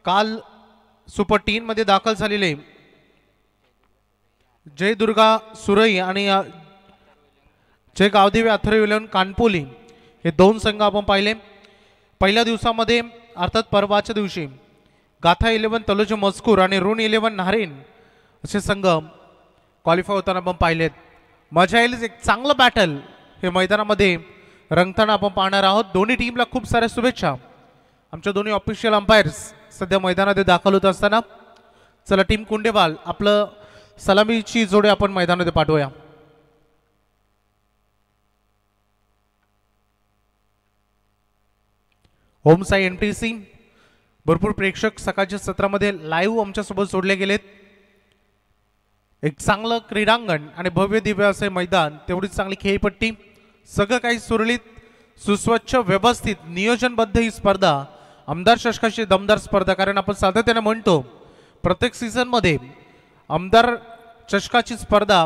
काल सुपर 3 मध्ये दाखल झालेले जय दुर्गा सुरई आणि जय गावदेवी अथर्व 11 कानपोली हे दोन संघ आपण पाहिले। पहिल्या दिवसामध्ये अर्थात परवाच्या दिवशी गाथा 11 तलोजा मजकूर आणि ऋण 11 नारेन असे संघ क्वालिफाय होताना आपण पाहिलेत। मजा येईल, एक चांगलं बॅटल हे मैदानामध्ये रंगताना आपण पाहणार आहोत। दोन्ही टीमला खूप साऱ्या शुभेच्छा। आमच्या दोन्ही ऑफिशियल अंपायर्स सध्या मैदानात दाखल होत असताना चला टीम कुंडेवाल आपलं सलामीची जोडी आपण मैदानात पाठवूया। ओम साई एमटीसी भरपूर प्रेक्षक सकाळच्या सत्रामध्ये लाईव्ह आमच्यासोबत जोडले गेलेत। एक चांगलं क्रीडांगण आणि भव्य दिव्य असे मैदान, तेवढीच चांगली खेळपट्टी, सगळं काही सुरळीत सुस्वच्छ व्यवस्थित नियोजनबद्ध ही स्पर्धा आमदार चषकाची दमदार स्पर्धा। कारण आपण सातत्याने म्हणतो प्रत्येक सीझन मध्ये आमदार चषकाची स्पर्धा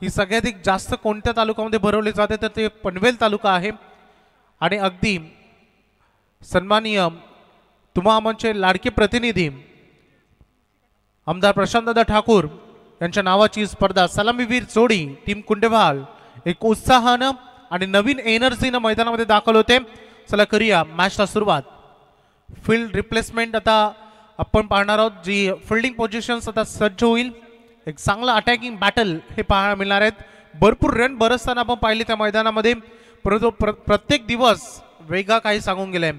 ही सगळ्यात जास्त कोणत्या तालुक्यामध्ये भरवली जाते तर ते पनवेल तालुका आहे। आणि अगदी सन्माननीय तुम्हा आमचे लाडके प्रतिनिधी आमदार प्रशांतदादा ठाकूर यांच्या नावाची स्पर्धा सलामीवीर जोडी टीम कुंडेवाल एक उत्साहानं आणि नवीन एनर्जीनं मैदानामध्ये दाखल होते। चला करूया मॅचला सुरुवात। फील्ड रिप्लेसमेंट आता आपण पाहणार आहोत, जी फिल्डिंग पोझिशन्स आता सज्ज होईल। एक चांगलं अटॅकिंग बॅटल हे पाहायला मिळणार आहेत। भरपूर रन बरसताना आपण पाहिले त्या मैदानामध्ये, परंतु प्रत्येक दिवस वेगळा काही सांगून गेलाय।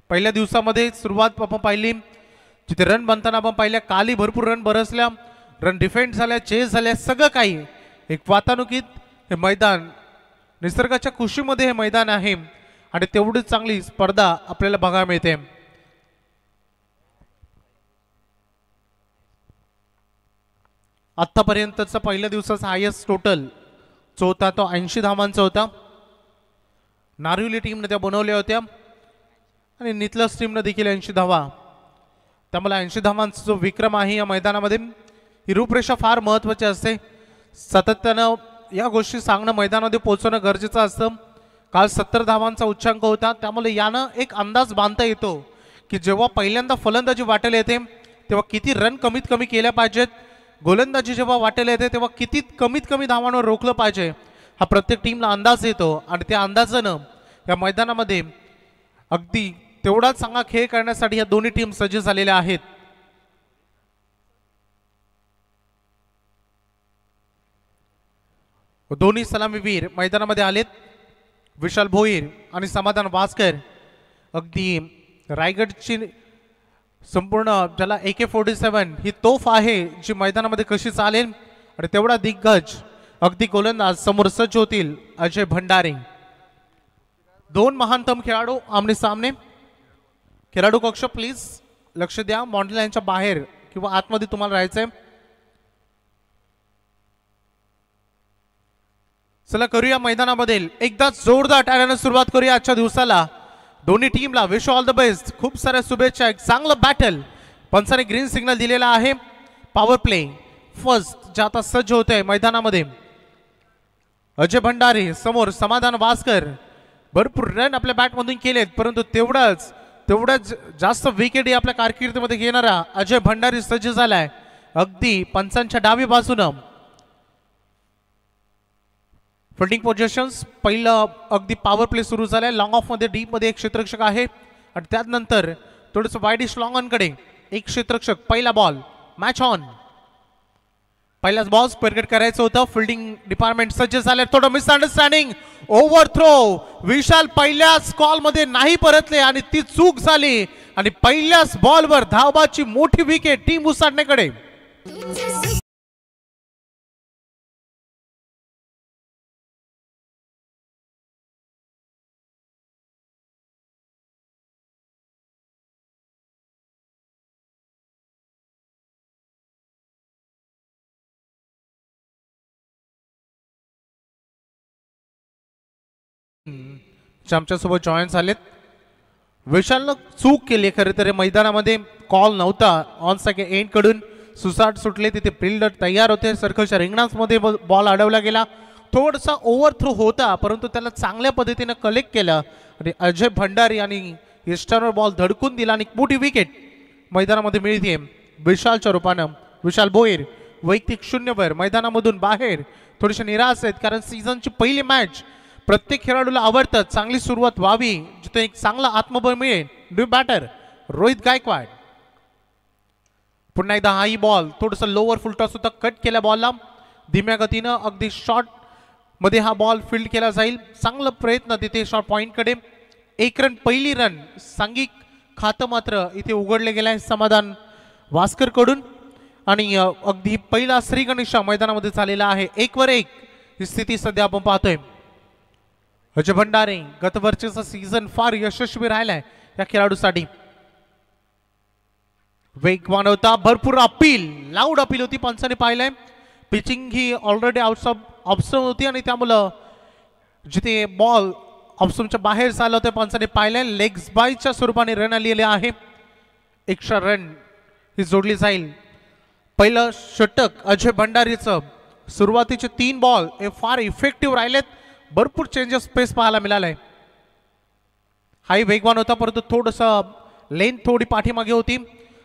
पहिल्या दिवसामध्ये सुरुवात आपण पाहिली जिथे रन बनताना आपण पाहिल्या, काली भरपूर रन बरसल्या, रन डिफेंड झाल्या, चेस झाल्या, सगळं काही एक वातानुकूलित हे मैदान निसर्गाच्या खुशीमध्ये हे मैदान आहे आणि तेवढीच चांगली स्पर्धा आपल्याला बघायला मिळते। आतापर्यंतचा पहिल्या दिवसाचा हायेस्ट टोटल जो होता तो 80 धावांचा होता। नारिवली टीमने त्या बनवल्या होत्या आणि नितलस टीमने देखील 80 धावा, त्यामुळे 80 धावांचा जो विक्रम आहे या मैदानामध्ये ही रूपरेषा फार महत्त्वाची असते। सातत्यानं या गोष्टी सांगणं, मैदानामध्ये पोहोचवणं गरजेचं असतं। काल 70 धावांचा उच्चांक होता, त्यामुळे यानं एक अंदाज बांधता येतो की जेव्हा पहिल्यांदा फलंदाजी वाटेला येते तेव्हा किती रन कमीत कमी केल्या पाहिजेत, गोलंदाजी जेव्हा वाटेला येते तेव्हा किती कमीत कमी धावांवर रोखलं पाहिजे, हा प्रत्येक टीमला अंदाज येतो। आणि त्या अंदाजानं या मैदानामध्ये अगदी तेवढाच चांगला खेळ करण्यासाठी या दोन्ही टीम सज्ज झालेल्या आहेत। दोन्ही सलामीवीर मैदानामध्ये आलेत, विशाल भोईर आणि समाधान वासकर। अगदी रायगडची संपूर्ण ज्याला AK-47 ही तोफ आहे जी मैदानामध्ये कशी चालेल, आणि तेवढा दिग्गज अगदी गोलंदाज समोर सज्ज होतील अजय भंडारे। दोन महानतम खेळाडू आमने सामने। खेळाडू कक्ष प्लीज लक्ष द्या, मॉडेल लाईनच्या बाहेर किंवा आतमध्ये तुम्हाला राहायचंय। चला करूया मैदानामध्ये एकदा जोरदार टाळ्याने सुरुवात करूया आजच्या दिवसाला। दोन्ही टीमला विश ऑल द बेस्ट, खूप साऱ्या शुभेच्छा। एक चांगलं बॅटल, पंचाने ग्रीन सिग्नल दिलेला आहे। पॉवर प्ले फर्स्ट जे आता सज्ज होते मैदानामध्ये, अजय भंडारे समोर समाधान वासकर। भरपूर रन आपल्या बॅटमधून केलेत, परंतु तेवढ्याच जास्त विकेट आपल्या कारकिर्दीमध्ये घेणारा अजय भंडारे सज्ज झालाय अगदी पंचांच्या डावी बाजूनं। फिल्डिंग पोझिशन्स पहिलं अगदी पॉवर प्ले सुरू झालाय। लॉंग ऑफ मध्ये डीप मध्ये एक क्षेत्ररक्षक आहे आणि त्यानंतर थोडंसं वाईडिश लॉंग ऑन कडे एक क्षेत्ररक्षक। पहिला बॉल मॅच ऑन, पहिलाच बॉल स्क्वेअर कट करायचं होतं। फिल्डिंग डिपार्टमेंट सज्ज झाले, थोडं मिसअंडरस्टँडिंग, ओव्हर थ्रो। विशाल पहिल्याच कॉल मध्ये नाही परतले आणि ती चूक झाली आणि पहिल्याच बॉलवर धावबाची मोठी विकेट टीम उसाडण्याकडे। आमच्यासोबत जॉईन झालेत। विशालनं चूक केली खरं तर मैदानामध्ये, कॉल नव्हता ऑन सेकंड एंड कडून सुसाट सुटले, तिथे फिल्डर तयार होते, सर्कलच्या रिंगणामध्ये बॉल अडवला गेला। थोडासा ओव्हर थ्रो होता परंतु त्याला चांगल्या पद्धतीने कलेक्ट केलं आणि अजय भंडारी आणि यष्टांवर बॉल धडकून दिला आणि मोठी विकेट मैदानामध्ये मिळते विशालच्या रूपानं. विशाल भोईर वैयक्तिक 0 वर मैदानामधून बाहेर. थोडेसे निराश आहेत कारण सीझनची पहिली मॅच प्रत्येक खेळाडूला आवडतं. चांगली सुरुवात व्हावी जिथे एक चांगला आत्मबळ मिळेल. New batter Rohit Gaikwad. पुन्हा एकदा हाई बॉल थोडंसं लोअर फुलटॉस होता. कट केल्या बॉलला धीम्या गतीनं अगदी शॉर्ट मध्ये हा बॉल फील्ड केला जाईल. चांगला प्रयत्न तिथे शॉर्ट पॉइंटकडे. 1 रन पहिली रन सांघिक खातं मात्र इथे उघडले गेलं आहे समाधान वास्कर कडून. आणि अगदी पहिला श्री गणेशा मैदानामध्ये झालेला आहे. 1 वर 1 ही स्थिती सध्या आपण पाहतोय. अजय भंडारे गतवर्षीचा सीझन फार यशस्वी राहिलाय या खेळाडूसाठी. वेगवान होता. भरपूर अपील लाऊड अपील होती पंचाने पाहिलंय. Pitching he already out of होती आणि त्यामुळं जिथे बॉल ऑप्शनच्या बाहेर चाललं होतं पंचाने पाहिलंय. लेग्स बायच्या स्वरूपाने रन आलेले आहे. एक्स्ट्रा रन ही जोडली जाईल. पहिलं षटक अजय भंडारीचं. सुरुवातीचे 3 बॉल हे फार इफेक्टिव्ह राहिलेत. भरपूर चेंजेस स्पेस पाहायला मिळालाय. हाही वेगवान होता परंतु थोडंसं लेंथ थोडी पाठीमागे होती.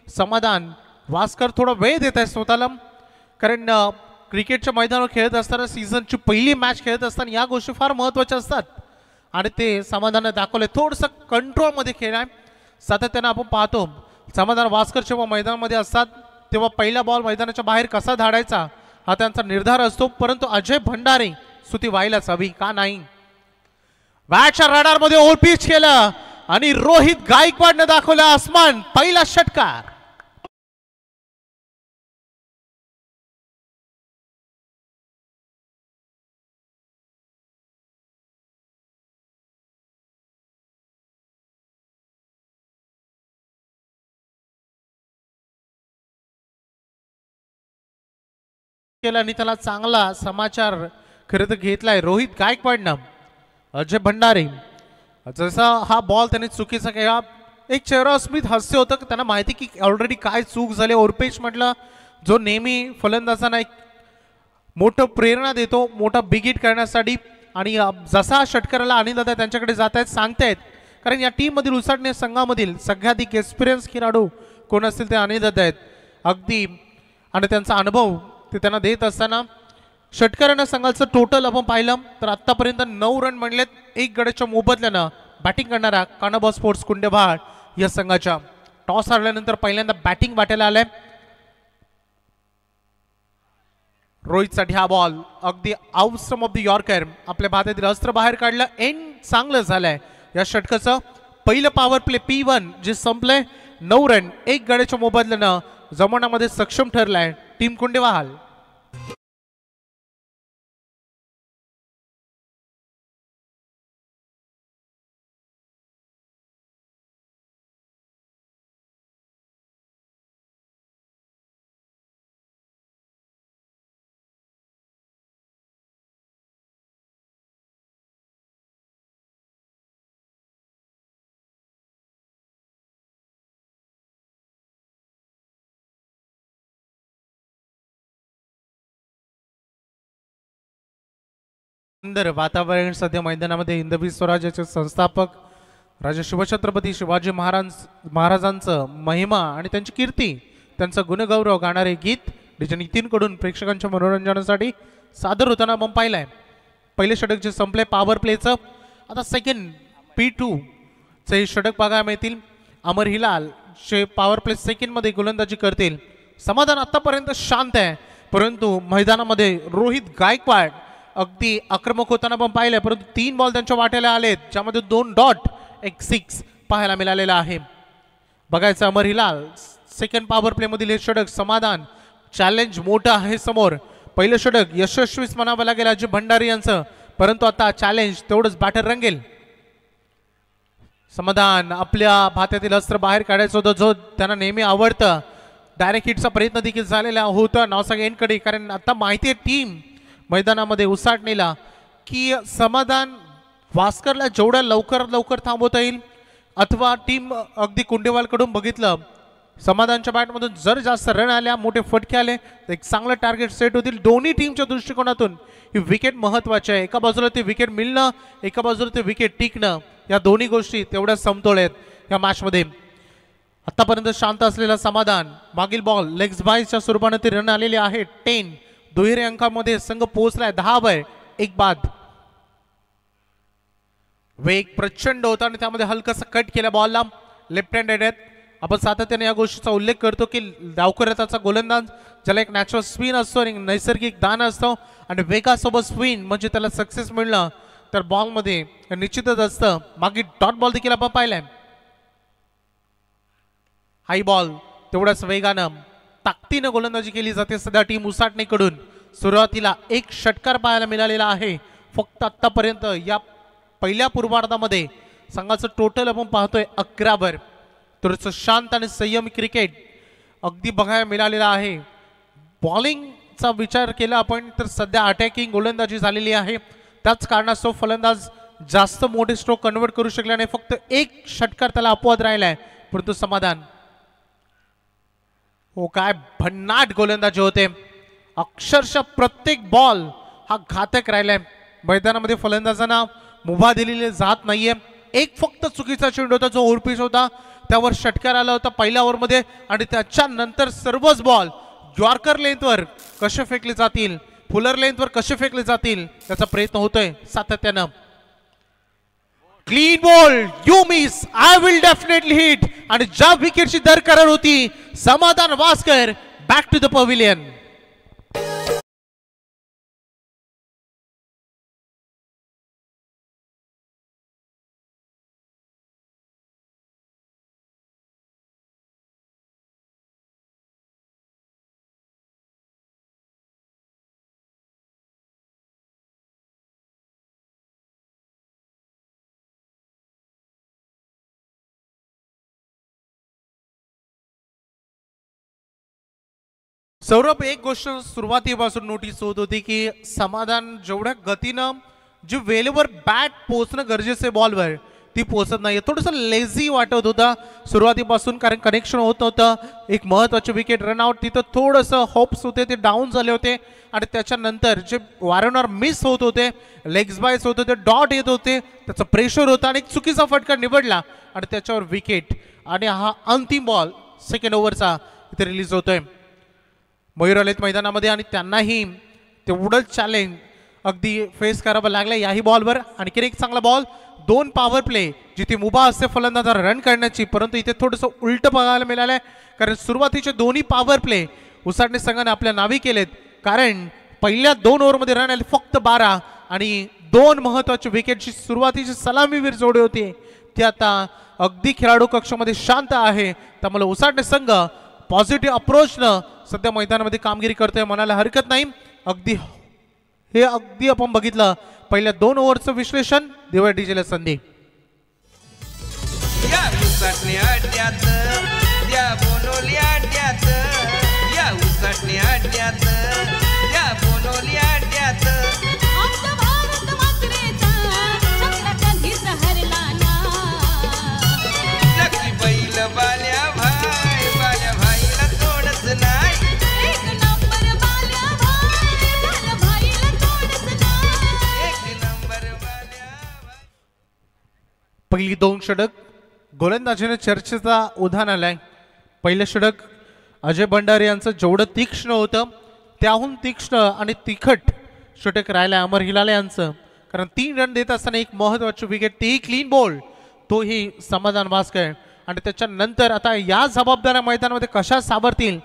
समाधान वास्कर थोडा वेळ देत आहे स्वतःला कारण क्रिकेटच्या मैदानावर खेळत असताना सीझनची पहिली मॅच खेळत असताना या गोष्टी फार महत्त्वाच्या असतात आणि ते समाधानानं दाखवले. थोडंसं कंट्रोलमध्ये खेळ आहे. सातत्यानं आपण पाहतो समाधान वास्कर जेव्हा मैदानामध्ये असतात तेव्हा पहिला बॉल मैदानाच्या बाहेर कसा धाडायचा हा त्यांचा निर्धार असतो. परंतु अजय भंडारे सुती व्हायलाच हवी का नाही. बॅटच्या रडारमध्ये ओव्हर पिच केलं आणि रोहित गायकवाडने दाखवलं आसमान. पहिला षटकार. आणि त्याला चांगला समाचार खरं तर घेतलाय रोहित गायकवाडनं. अजय भंडारे जसा हा बॉल त्याने चुकीचा केला. एक चेहरा स्मित हास्य होतं की त्यांना माहिती की ऑलरेडी काय चूक झाली. ओरपेच म्हटलं जो नेहमी फलंदाजांना एक मोठं प्रेरणा देतो मोठा बिग हिट करण्यासाठी. आणि जसा षटकाराला अनिल दादा त्यांच्याकडे जात आहेत सांगतायत कारण या टीम मधील उसाटणे संघामधील सगळ्याधिक एक्सपिरियन्स खेळाडू कोण असतील ते अनिल दादा आहेत अगदी. आणि त्यांचा अनुभव ते त्यांना देत असताना षटकारांना संघाचं टोटल आपण पाहिलं तर आतापर्यंत 9 रन म्हणलेत. 1 गड्याच्या मोबदल्यानं बॅटिंग करणारा कानाबा स्पोर्ट्स कुंडेभाड या संघाच्या. टॉस हरल्यानंतर पहिल्यांदा बॅटिंग वाटायला आलंय. रोहितसाठी हा बॉल अगदी आउटस्टम ऑफ द यॉर्कर आपल्या भात्यातील अस्त्र बाहेर काढलं. एंड चांगलं झालंय या षटकाचं. पहिलं पॉवर प्ले P1 जे संपलंय 9 रन 1 गड्याच्या मोबदल्यानं जमानामध्ये सक्षम ठरलाय टीम कुंडेवाल. सुंदर वातावरण सध्या मैदानामध्ये हिंदवी स्वराज्याचे संस्थापक राजा शिवछत्रपती शिवाजी महाराजांचं महिमा आणि त्यांची कीर्ती त्यांचा गुणगौरव गाणारे गीत डीजे नितीन कडून प्रेक्षकांच्या मनोरंजनासाठी सादर होताना आपण पाहिलंय. पहिले षटक जे संपले पॉवर प्लेचं. आता सेकंड P2 चे षटक बघायला मिळतील. अमर हिलाल जे पॉवर प्ले सेकंड मध्ये गोलंदाजी करतील. समाधान आतापर्यंत शांत आहे परंतु मैदानामध्ये रोहित गायकवाड अगदी आक्रमक होताना पण पाहिलंय परंतु 3 बॉल त्यांच्या वाट्याला आलेत ज्यामध्ये 2 डॉट 1 6 पाहायला मिळालेला आहे. बघायचं अमर हिलाल सेकंड पॉवर प्ले मधील हे षटक. समाधान चॅलेंज मोठं आहे समोर. पहिलं षटक यशस्वीच म्हणावं लागेल अजय भंडारी यांचं परंतु आता चॅलेंज तेवढंच बॅटर रंगेल. समाधान आपल्या भात्यातील अस्त्र बाहेर काढायचं होतं जो त्यांना नेहमी आवडतं. डायरेक्ट हिटचा प्रयत्न देखील झालेला होता नावसाग एंडकडे कारण आता माहिती आहे टीम मैदानामध्ये उसाटणीला की समाधान वास्करला जेवढ्या लवकर थांबवता येईल अथवा टीम अगदी कुंडेवालकडून बघितलं समाधानच्या बॅटमधून जर जास्त रन आल्या मोठे फटके आले तर एक चांगलं टार्गेट सेट होतील. दोन्ही टीमच्या दृष्टिकोनातून ही विकेट महत्वाची आहे. एका बाजूला ते विकेट मिळणं एका बाजूला ते विकेट टिकणं या दोन्ही गोष्टी तेवढ्या समतोल आहेत या मॅचमध्ये. आतापर्यंत शांत असलेला समाधान, मागील बॉल लेग्स बायच्या स्वरूपाने ती रन आलेली आहे 10. दुहेरी अंकामध्ये संघ पोहोचलाय 10/1 बाद. वेग प्रचंड होता आणि त्यामध्ये हलकासा कट केला बॉलला लेफ्ट हँडेड आहेत. आपण सातत्याने या गोष्टीचा उल्लेख करतो की डावकऱ्याचा गोलंदाज ज्याला एक नॅचरल स्पिन असतो आणि नैसर्गिक दान असतो आणि वेगासोबत स्पिन म्हणजे त्याला सक्सेस मिळणं तर बॉलमध्ये निश्चितच असतं. मागे डॉट बॉल देखील आपण पाहिलाय. हाय बॉल तेवढ्याच वेगानं ताकदीनं गोलंदाजी केली जाते सध्या टीम उसाटणीकडून. सुरुवातीला एक षटकार पाहायला मिळालेला आहे फक्त आतापर्यंत. या पहिल्या पूर्वार्धामध्ये संघाचं टोटल आपण पाहतोय 11. थोडंसं शांत आणि संयमी क्रिकेट अगदी बघायला मिळालेला आहे. बॉलिंगचा विचार केला आपण तर सध्या अटॅकिंग गोलंदाजी झालेली आहे. त्याच कारणास्तव फलंदाज जास्त मोठे स्ट्रोक कन्वर्ट करू शकले नाही. फक्त एक षटकार त्याला अपवाद राहिलाय. परंतु समाधान हो काय भन्नाट गोलंदाजी होते. अक्षरशः प्रत्येक बॉल हा घातक राहिलाय. मैदानामध्ये फलंदाजांना मुभा दिलेली जात नाहीये. एक फक्त चुकीचा चेंडू होता जो ओव्हरपिच होता त्यावर षटकार आला होता पहिल्या ओव्हरमध्ये आणि त्याच्यानंतर सर्वच बॉल यॉर्कर लेंथवर कसे फेकले जातील, फुलर लेंथवर कसे फेकले जातील त्याचा प्रयत्न होतोय सातत्यानं. Clean ball you miss I will definitely hit आणि ज्या विकेटची दरकरार होती Samadhan Waskar back to the pavilion. Saurabh एक गोष्ट सुरुवातीपासून नोटीस होत होती की समाधान जेवढ्या गतीनं जी वेळेवर बॅट पोहोचणं गरजेचं आहे बॉलवर ती पोहोचत नाही. थोडंसं लेझी वाटत होता सुरुवातीपासून कारण कनेक्शन होत नव्हतं. एक महत्त्वाचे विकेट रनआउट तिथं थोडंसं होप्स होते ते डाऊन झाले होते आणि त्याच्यानंतर जे वारंवार मिस होत होते, लेग्स बायस होत होते, डॉट येत होते, त्याचं प्रेशर होतं आणि एक चुकीचा फटका निवडला आणि त्याच्यावर विकेट आणि हा अंतिम बॉल सेकंड ओव्हरचा इथे रिलीज होतोय. मयूर आलेत मैदानामध्ये आणि त्यांनाही तेवढंच चॅलेंज अगदी फेस करावं लागलं याही बॉलवर. आणखीन एक चांगला बॉल 2 पॉवर प्ले जिथे मुभा असते फलंदाजाला रन करण्याची परंतु इथे थोडंसं उलट बघायला मिळालंय कारण सुरुवातीचे दोन्ही पॉवर प्ले उसाटणे संघाने आपल्या नावी केलेत कारण पहिल्या 2 ओव्हरमध्ये रन आले फक्त 12 आणि 2 महत्त्वाचे विकेटची सुरुवातीची सलामीवीर जोडी होती ती आता अगदी खेळाडू कक्षामध्ये शांत आहे. त्यामुळे उसाटणे संघ पॉझिटिव्ह अप्रोचनं सध्या मैदानामध्ये कामगिरी करतोय म्हणायला हरकत नाही. अगदी आपण बघितलं पहिल्या 2 ओव्हरचं विश्लेषण दिवा डीजेला संधी. पहिली 2 षटक गोलंदाजीने चर्चेचा उधाण आलाय. पहिलं षटक अजय भंडारी यांचं जेवढं तीक्ष्ण होतं त्याहून तीक्ष्ण आणि तिखट षटक राहिलं अमर हिलाले यांचं कारण 3 रन देत असताना एक महत्त्वाची विकेट तेही क्लीन बॉल तोही समाधान वास्कर आणि त्याच्यानंतर आता या जबाबदाऱ्या मैदानामध्ये कशा सावरतील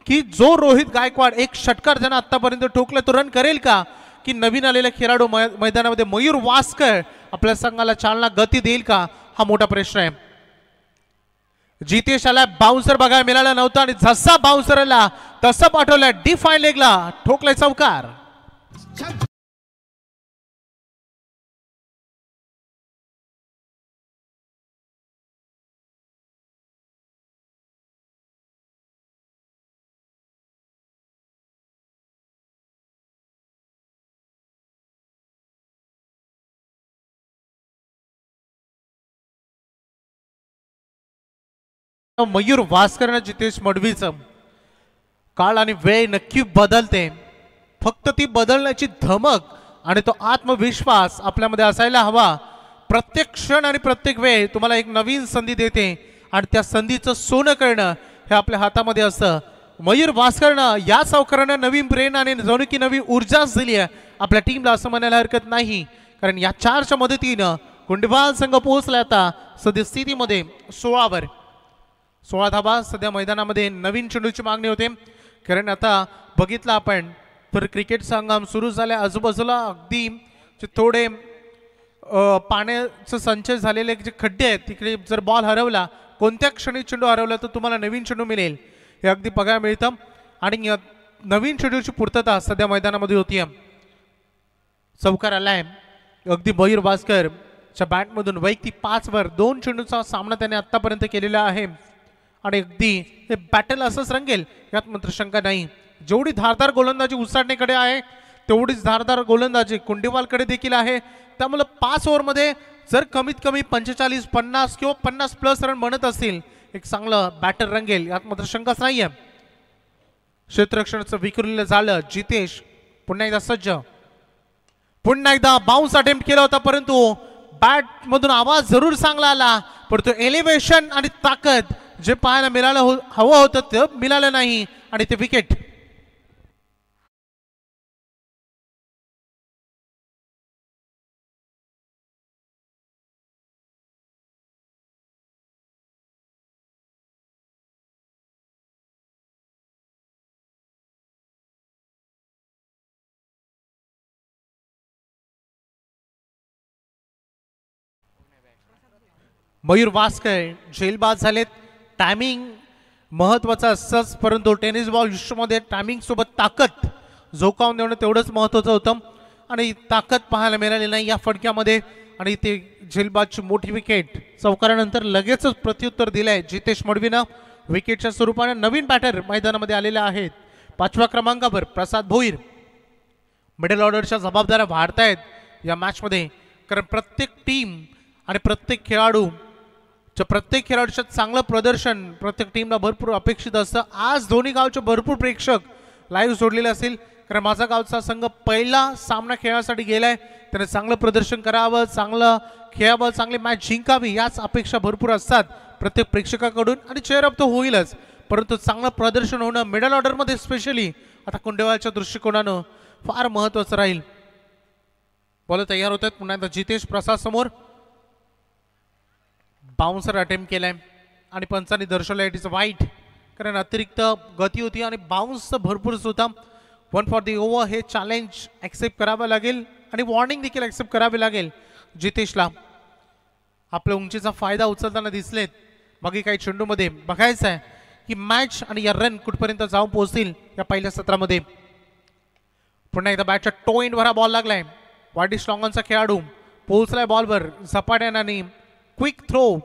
की जो रोहित गायकवाड एक षटकार ज्यानं आतापर्यंत ठोकला तो रन करेल का की नवीन आलेला खेळाडू मैदानामध्ये मयूर वास्कर आपल्या संघाला चालना गती देईल का हा मोठा प्रश्न आहे. जितेशाला बाउन्सर बघायला मिळाला नव्हता आणि जसा बाउन्सर आला तसा पाठवला डिफाईन लेगला ठोकलाय चौकार. मयूर वास्कर जितेश मडवीचं काळ आणि वेळ नक्की बदलते फक्त ती बदलण्याची धमक आणि तो आत्मविश्वास आपल्यामध्ये असायला हवा. प्रत्येक क्षण आणि प्रत्येक वेळ तुम्हाला एक नवीन संधी देते आणि त्या संधीचं सोनं करणं हे आपल्या हातामध्ये असतं. मयूर भास्करनं या सावकारांना नवीन प्रेरणा आणि जणू की नवी ऊर्जाच दिली आहे आपल्या टीमला असं म्हणायला हरकत नाही. कारण या 4च्या मदतीनं कुंडवाल संघ पोहोचला आता सद्यस्थितीमध्ये 16वर. 16 धाबा सध्या मैदानामध्ये नवीन चेंडूची मागणी होते. कारण आता बघितलं आपण तर क्रिकेट संघाम सुरू झाल्या आजूबाजूला अगदी थोडे पाण्याचं संचय झालेले जे खड्डे आहेत तिकडे जर बॉल हरवला कोणत्या क्षणी चेंडू हरवला तर तुम्हाला नवीन चेंडू मिळेल हे अगदी बघायला मिळतं. आणि नवीन चेंडूची पूर्तता सध्या मैदानामध्ये होती. चौकार आलाय अगदी मयूर भास्करच्या बॅटमधून वैयक्तिक 5वर 2 चेंडूचा सामना त्याने आतापर्यंत केलेला आहे. आणि अगदी हे बॅटल असंच रंगेल यात मात्र शंका नाही. जेवढी धारदार गोलंदाजी उसाटणीकडे आहे तेवढीच धारदार गोलंदाजी कुंडीवालकडे देखील आहे. त्यामुळे 5 ओव्हरमध्ये जर कमीत कमी 45, 50 किंवा 50+ रन बनत असतील एक चांगलं बॅटर रंगेल यात मात्र शंकाच नाहीये. क्षेत्ररक्षणाचं विखुरलेलं झालं. जितेश पुन्हा एकदा सज्ज, पुन्हा एकदा बाउन्स अटेम्प्ट केला होता परंतु बॅट मधून आवाज जरूर चांगला आला परंतु एलिव्हेशन आणि ताकद जे पाहायला मिळालं हवं होतं ते मिळालं नाही आणि ते विकेट. मयूर भास्कर झेलबाद झालेत. टायमिंग महत्वाचा असतंच परंतु टेनिस बॉल विश्वामध्ये टायमिंग सोबत ताकद झोकावून देणं तेवढंच महत्वाचं होतं आणि ताकद पाहायला मिळाली नाही या फटक्यामध्ये. आणि ते झेलबादची मोठी विकेट चौकारानंतर लगेचच प्रत्युत्तर दिलंय जितेश मडवीनं. विकेटच्या स्वरूपाने नवीन बॅटर मैदानामध्ये आलेले आहेत. 5व्या क्रमांकावर प्रसाद भोईर. मिडल ऑर्डरच्या जबाबदाऱ्या वाढतायत या मॅचमध्ये कारण प्रत्येक टीम आणि प्रत्येक खेळाडूचं चांगलं प्रदर्शन प्रत्येक टीमला भरपूर अपेक्षित असतं. आज दोन्ही गावचे भरपूर प्रेक्षक लाईव्ह जोडलेले असतील कारण माझा गावचा संघ पहिला सामना खेळण्यासाठी गेलाय. त्याने चांगलं प्रदर्शन करावं, चांगलं खेळावं, चांगली मॅच जिंकावी याच अपेक्षा भरपूर असतात प्रत्येक प्रेक्षकाकडून. आणि चेअर अप तर होईलच परंतु चांगलं प्रदर्शन होणं मिडल ऑर्डरमध्ये स्पेशली आता कुंडेवालच्या दृष्टिकोनानं फार महत्वाचं राहील. बॉल तयार होत आहेत पुन्हा एकदा जितेश प्रसाद समोर. बाउन्सर अटेम्प्ट केलाय आणि पंचांनी दर्शवलं इट इज वाईट कारण अतिरिक्त गती होती आणि बाउन्स भरपूरच होता. 1 फॉर दी ओव्हर हे चॅलेंज ॲक्सेप्ट करावं लागेल आणि वॉर्निंग देखील ॲक्सेप्ट करावी लागेल जितेशला. आपल्या उंचीचा फायदा उचलताना दिसलेत. बाकी काही चेंडूमध्ये बघायचं आहे की मॅच आणि या रन कुठपर्यंत जाऊन पोहोचतील या पहिल्या सत्रामध्ये. पुन्हा एकदा बॅटच्या टो एंडवर हा बॉल लागलाय. वाडी स्ट्रॉंगनचा खेळाडू पोहोचलाय बॉलवर झपाट्याने आणि क्विक थ्रो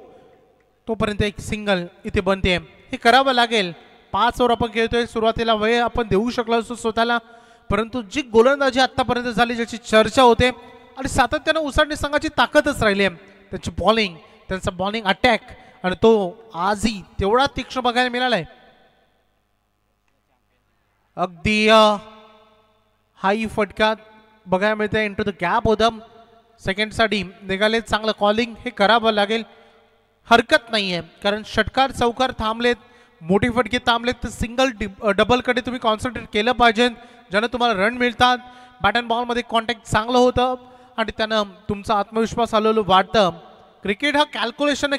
तोपर्यंत एक सिंगल इथे बनते. हे करावं लागेल. 5 ओव्हर आपण खेळतोय. सुरुवातीला वेळ आपण देऊ शकलो असतो स्वतःला परंतु जी गोलंदाजी आतापर्यंत झाली ज्याची चर्चा होते आणि सातत्यानं उसाटणी संघाची ताकदच राहिली आहे त्याची बॉलिंग, त्यांचा बॉलिंग अटॅक आणि तो आजही तेवढा तीक्ष्ण बघायला मिळालाय. अगदी हाई फटका बघायला मिळते. इंटू द गॅप होता. सेकंडसाठी निघाले. चांगलं कॉलिंग हे करावं लागेल. हरकत नाही आहे कारण षटकार चौकार थांबलेत, मोठी फटके थांबलेत तर सिंगल डबलकडे तुम्ही कॉन्सन्ट्रेट केलं पाहिजे ज्यानं तुम्हाला रन मिळतात. बॅट अँड बॉलमध्ये कॉन्टॅक्ट चांगलं होतं आणि त्यानं तुमचा आत्मविश्वास हळूहळू वाढतं. क्रिकेट हा कॅल्क्युलेशनने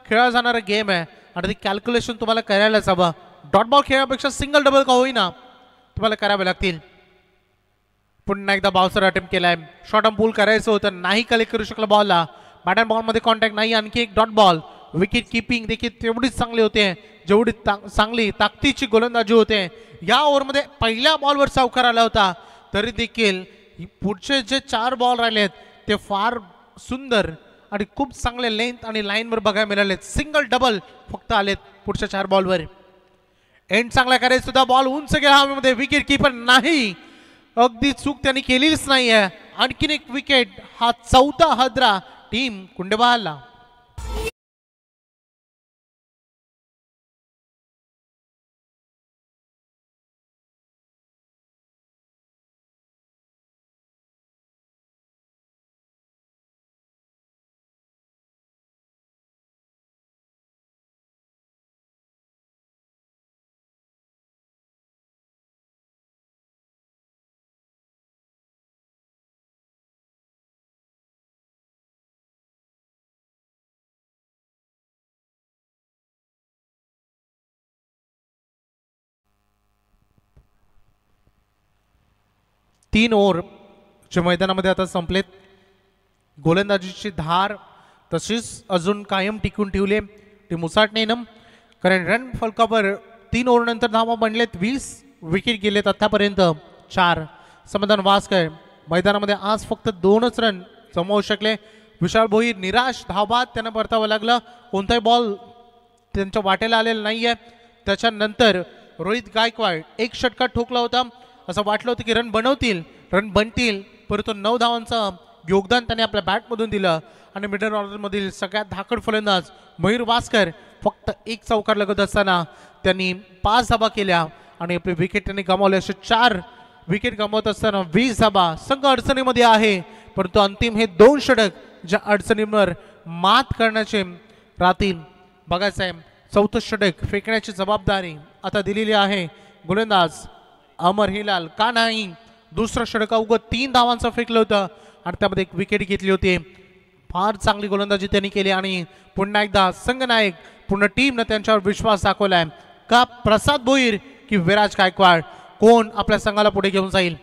खेळला जाणारा गेम आहे आणि ते कॅल्क्युलेशन तुम्हाला करायलाच हवं. डॉट बॉल खेळण्यापेक्षा सिंगल डबल का होईना तुम्हाला करावे लागतील. पुन्हा एकदा बाउन्सर अटेम्प्ट केलाय. शॉर्ट ऑन पूल करायचं होतं नाही कलेक्ट करू शकला बॉलला. बॅट अँड बॉलमध्ये कॉन्टॅक्ट नाही. आणखी एक डॉट बॉल. विकेट किपिंग देखील तेवढीच चांगली होते जेवढी चांगली ताकदीची गोलंदाजी होते. या ओव्हरमध्ये पहिल्या बॉलवर चौकार आला होता तरी देखील पुढचे जे 4 बॉल राहिलेत ते फार सुंदर आणि खूप चांगले लेंथ आणि लाईनवर बघायला मिळालेत. सिंगल डबल फक्त आलेत पुढच्या 4 बॉलवर. एंड चांगला करायचा सुद्धा बॉल उंच गेला हवेमध्ये. विकेट कीपर नाही. अगदी चूक त्यांनी केलीच नाहीये. आणखीन एक विकेट. हा 4था हादरा टीम कुंडेवालला. 3 ओव्हर जे मैदानामध्ये आता संपलेत. गोलंदाजीची धार तशीच अजून कायम टिकून ठेवली ती मुसाट नेनम, कारण रन फलकावर 3 ओव्हर नंतर धावा बनलेत. 20 विकेट गेलेत आतापर्यंत. 4 समाधान वास्कर मैदानामध्ये आज फक्त 2च रन जमवू शकले. विशाल भोईर निराश धावबाद त्यांना परतावं लागलं. कोणताही बॉल त्यांच्या वाटेला आलेला नाहीये. त्याच्यानंतर रोहित गायकवाड एक षटका ठोकला होता. असं वाटलं होतं की रन बनवतील, रन बनतील, परंतु 9 धावांचं योगदान त्याने आपल्या बॅटमधून दिलं. आणि मिडल ऑर्डरमधील सगळ्यात धाकड फलंदाज मयूर वास्कर फक्त 1 चौकार लगत असताना त्यांनी 5 धाबा केल्या आणि आपली विकेट त्यांनी गमावली. असे 4 विकेट गमावत असताना 20 धाबा. संघ अडचणीमध्ये आहे, परंतु अंतिम हे 2 षटक ज्या अडचणींवर मात करण्याचे राहतील. बघायचं आहे 4थं षटक फेकण्याची जबाबदारी आता दिलेली आहे गोलंदाज अमर हिलाल का नाही. दुसरं षटक अवघं 3 धावांचं फेकलं होतं आणि त्यामध्ये 1 विकेट घेतली होती. फार चांगली गोलंदाजी त्यांनी केली आणि पुन्हा एकदा संघनायक पूर्ण टीमनं त्यांच्यावर विश्वास दाखवलाय. का प्रसाद भोईर की विराज गायकवाड, कोण आपल्या संघाला पुढे घेऊन जाईल.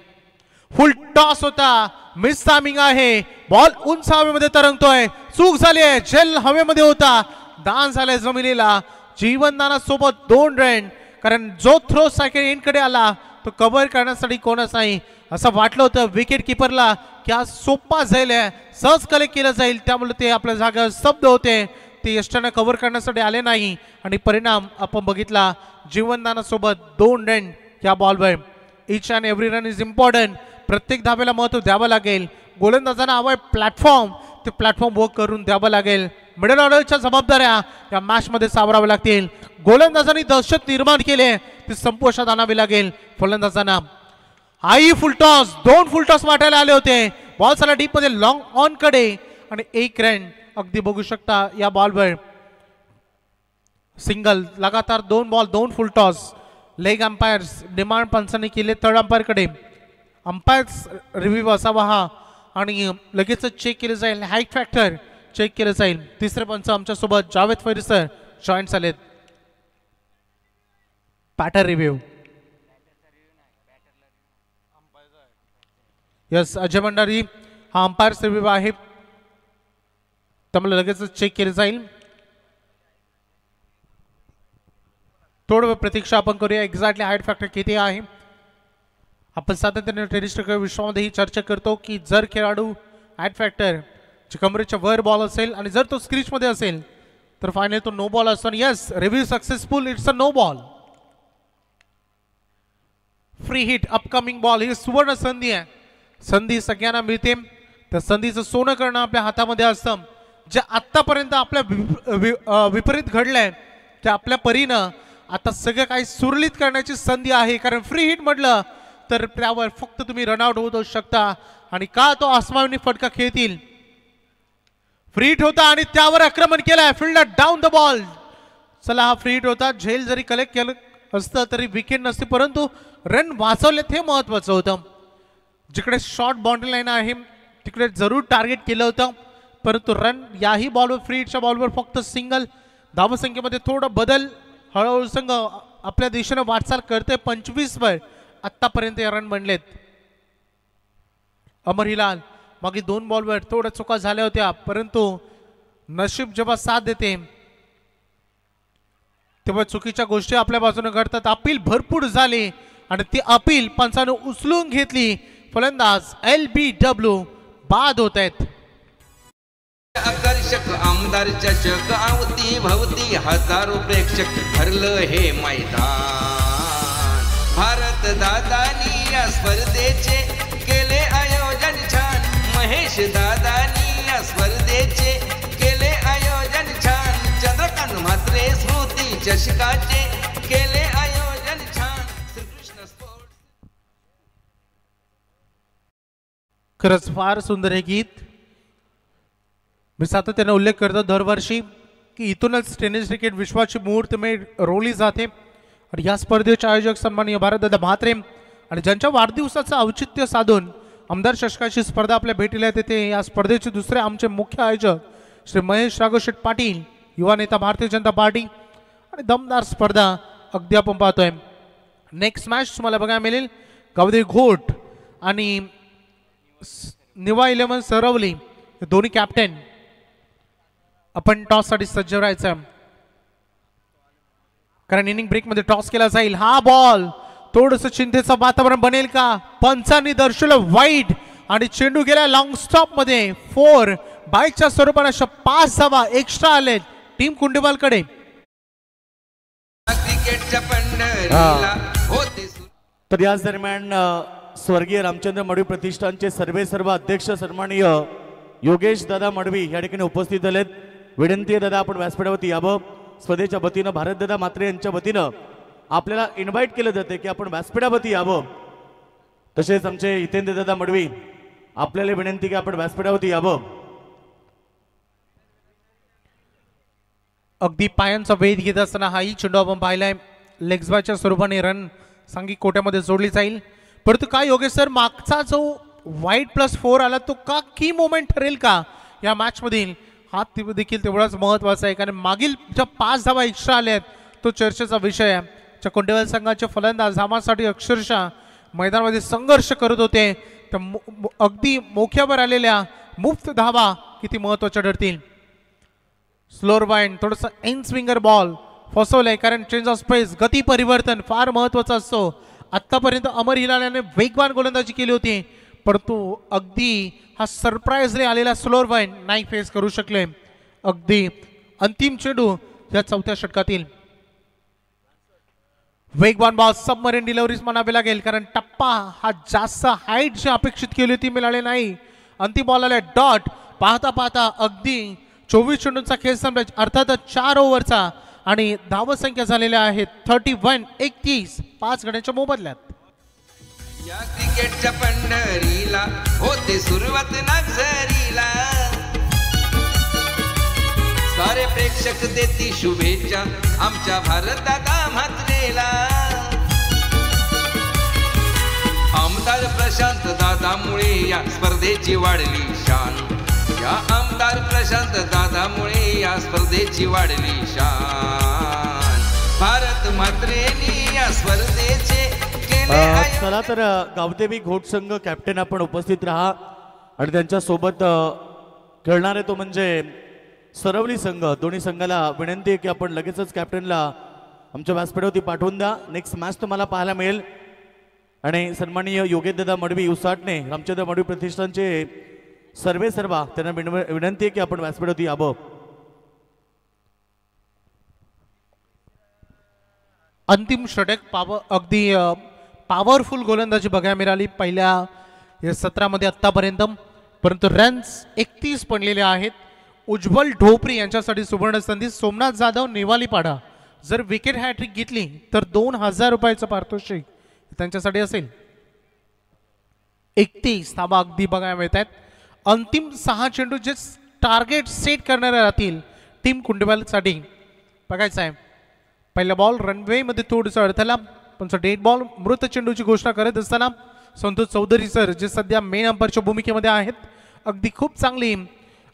फुल टॉस होता, मिस टायमिंग आहे, बॉल उंच हवेमध्ये तरंगतोय, चूक झाली आहे, झेल हवेमध्ये होता, दान झालंय जमिनीला. जीवनदानासोबत 2 रन, कारण जो थ्रो सायकल एंडकडे आला तो कव्हर करण्यासाठी कोणच नाही. असं वाटलं होतं विकेट किपरला की आज सोपा जाईल, सहज कलेक्ट केलं जाईल, त्यामुळे ते आपल्या जागेवर स्तब्ध होते. ते यष्टाने कव्हर करण्यासाठी आले नाही आणि परिणाम आपण बघितला. जीवनदानासोबत 2 रन या बॉलवर. Each and every run is important. प्रत्येक धाब्याला महत्त्व द्यावं लागेल. गोलंदाजांना हवंय प्लॅटफॉर्म, ते प्लॅटफॉर्म वर्क करून द्यावं लागेल. मिडल ऑर्डरच्या जबाबदाऱ्या या मॅचमध्ये सावराव्या लागतील. गोलंदाजांनी दहशत निर्माण केले, ती संपुष्टात आणावी लागेल फलंदाजांना. आई फुलटॉस, 2 फुलटॉस वाटायला आले होते. बॉल झाला डीप मध्ये लॉंग ऑन कडे आणि 1 रन. अगदी बघू शकता या बॉलवर सिंगल, लगातार 2 ball 2 full toss. Leg umpires demand पंचांनी केले थर्ड अंपायरकडे. अंपायर्स रिव्ह्यू असावा हा आणि लगेच चेक केलं जाईल, हाईट फॅक्टर चेक केलं जाईल. तिसरे पंच आमच्यासोबत जावेद फैरी सर जॉईन झालेत. Patter review yes Ajay Bhandari हा अंपायर्स रिव्ह्यू आहे, त्यामुळे लगेच चेक केलं जाईल. थोडं प्रतीक्षा आपण करूया. एक्झॅक्टली हाईट फॅक्टर किती आहे. आपण सातत्याने टेनिस क्रिकेट विश्वामध्ये ही चर्चा करतो की जर खेळाडू हाईट फॅक्टर ची कमरेच्या वर बॉल असेल आणि जर तो स्क्रीचमध्ये असेल तर फायनल तो नो बॉल असतो. Yes review successful, it's a no ball. Free hit upcoming ball ही सुवर्ण संधी आहे. संधी सगळ्यांना मिळते, त्या संधीचं सोनं करणं आपल्या हातामध्ये असतं. जे आत्तापर्यंत आपल्या विपरीत घडलंय त्या आपल्या परीनं आता सगळं काही सुरळीत करण्याची संधी आहे. कारण फ्री हिट म्हटलं तर त्यावर फक्त तुम्ही रनआउट होऊ शकता आणि का तो आसमानी फटका खेळतील. फ्री हिट होता आणि त्यावर आक्रमण केलंय, फिल्डर डाऊन द बॉल. चला हा फ्री हिट होता, झेल जरी कलेक्ट केलं असतं तरी विकेट नसते, परंतु रन वाचवलेत हे महत्वाचं होतं. जिकडे शॉर्ट बाउंड्री लाईन आहे तिकडे जरूर टार्गेट केलं होतं, परंतु रन याही बॉलवर फ्री हिटच्या बॉलवर फक्त सिंगल. धावसंख्येमध्ये थोडं बदल, हळूहळू संघ आपल्या दिशेने वाटचाल करते. 25 वर आतापर्यंत रन बनलेत. अमर हिलाल मागे 2 बॉलवर थोड्या चुका झाल्या होत्या, परंतु नशीब जेव्हा साथ देते तेव्हा चुकीच्या गोष्टी आपल्या बाजूने घडतात. अपील भरपूर झाली आणि ती अपील पंचाने उचलून घेतली. फलंदाज LBW बाद होत आहेत. आकर्षक आमदार चषक आवती भवती हजारो प्रेक्षक भरलं हे मैदान. भारत दादानी या स्पर्धेचे केले आयोजन छान. महेश दादानी या स्पर्धेचे केले आयोजन छान. चंद्रकांत म्हात्रे स्मृती चषकाचे केले आयोजन छान. श्रीकृष्ण स्पोर्ट्स. खरंच फार सुंदर हे गीत. मी सातत्याने उल्लेख करतो दरवर्षी की इथूनच टेनिस क्रिकेट विश्वाची मुहूर्तमेढ रोवली जाते आणि या स्पर्धेचे आयोजक सन्माननीय भारतदादा म्हात्रे आणि ज्यांच्या वाढदिवसाचं औचित्य साधून आमदार चषकाची स्पर्धा आपल्या भेटीला येते ते या स्पर्धेचे दुसरे आमचे मुख्य आयोजक श्री महेश राघवशेठ पाटील, युवा नेता भारतीय जनता पार्टी. आणि दमदार स्पर्धा अगदी आपण पाहतोय. नेक्स्ट मॅच तुम्हाला बघायला मिळेल गावदेवी घोट आणि निवा 11 सरवली हे दोन्ही कॅप्टन आपण टॉस साठी सज्ज राहायचं, कारण इनिंग ब्रेक मध्ये टॉस केला जाईल. हा बॉल थोडस चिंतेचं वातावरण बनेल का? पंचांनी दर्शवलं वाईट आणि चेंडू गेला लॉंग स्टॉप मध्ये. 4 बाईकच्या स्वरूपाने अशा 5 धावा एक्स्ट्रा आले टीम कुंडेवालकडे. क्रिकेटच्या पंढरीला होते. तर याच दरम्यान स्वर्गीय रामचंद्र मडवी प्रतिष्ठानचे सर्व अध्यक्ष सन्माननीय योगेश दादा मडवी या ठिकाणी उपस्थित झालेत. विनंती आहे दादा आपण व्यासपीठावरती यावं. स्पर्धेच्या वतीनं भारत दादा म्हात्रे यांच्या वतीनं आपल्याला इन्व्हाइट केलं जाते की आपण व्यासपीठावरती यावं. तसेच आमचे हितेंद्र दादा मडवी आपल्याला विनंती की आपण व्यासपीठावरती यावं. अगदी पायांचा वेध घेत असताना हाही चेंडू आपण पाहिलाय. लेग्सबायच्या स्वरूपाने रन सांगी कोट्यामध्ये जोडली जाईल. परंतु काय योगेश सर, मागचा जो वाईट +4 आला तो का की मोमेंट ठरेल का या मॅच मधील? हा देखील तेवढाच महत्वाचा आहे, कारण मागील ज्या 5 धावा एक्स्ट्रा आल्या आहेत तो चर्चेचा विषय आहे. ज्या कुंडेवाल संघाचे फलंदाज धावांसाठी अक्षरशः मैदानामध्ये संघर्ष करत होते, तर अगदी मोक्यावर आलेल्या मुफ्त धावा किती महत्वाच्या ठरतील. स्लोअर वाइंड थोडंसं एन स्विंगर बॉल फसवलंय, कारण चेंज ऑफ स्पेस गती परिवर्तन फार महत्वाचा असतो. आतापर्यंत अमर हिलाल याने वेगवान गोलंदाजी केली होती, परंतु अगदी हा सरप्राईजली आलेला स्लोअर वाइंड नाही फेस करू शकले. अगदी अंतिम चेंडू या 4थ्या षटकातील. वेगवान बॉल सबमरीन डिलिव्हरीज म्हणावे लागेल, कारण टप्पा हा जास्त हाईट जी अपेक्षित केली होती मिळाली नाही. अंतिम बॉल आला डॉट. पाहता पाहता अगदी 24 चेंडूंचा खेळ संपला, अर्थातच 4 ओव्हरचा, आणि धावसंख्या झालेल्या आहेत 31-31 5 गड्यांच्या मोबदल्यात. या क्रिकेटच्या पंढरीला होते सुरुवात नागझरीला. सारे प्रेक्षक देती शुभेच्छा आमच्या भारत दादा म्हात्रेला. आमदार प्रशांत दादामुळे या स्पर्धेची वाढली शान. या आमदार प्रशांत दादामुळे या स्पर्धेची वाढली शान. भारत म्हात्रेनी या स्पर्धेचे चला तर गावदेवी घोट संघ कॅप्टन आपण उपस्थित राहा आणि त्यांच्या सोबत खेळणारे तो म्हणजे सरवली संघ. दोन्ही संघाला विनंती आहे की आपण लगेचच कॅप्टनला आमच्या व्यासपीठावरती पाठवून द्या. नेक्स्ट मॅच तुम्हाला पाहायला मिळेल. आणि सन्माननीय योगेश दादा मडवी उसाटणे रामचंद्र मडवी प्रतिष्ठानचे सर्व त्यांना विनंती आहे की आपण व्यासपीठावरती यावं. अंतिम षटक अगदी पॉवरफुल गोलंदाजी बघायला मिळाली पहिल्या या सत्रामध्ये आतापर्यंत, परंतु रन्स 31 पडलेले आहेत. उज्ज्वल ढोपरी यांच्यासाठी सुवर्ण संधी. सोमनाथ जाधव नेवालीपाडा जर विकेट हॅट्रिक घेतली तर 2000 रुपयाचं पारितोषिक त्यांच्यासाठी असेल. 31 धावा अगदी बघायला मिळत आहेत. अंतिम 6 चेंडू जे टार्गेट सेट करणारे राहतील टीम कुंडेवालसाठी बघायचं आहे. पहिला बॉल रनवे मध्ये थोडंसं अडथळा, पण डेड बॉल मृत चेंडूची घोषणा करत असताना संतोष चौधरी सर जे सध्या मेन अंपायरच्या भूमिकेमध्ये आहेत, अगदी खूप चांगली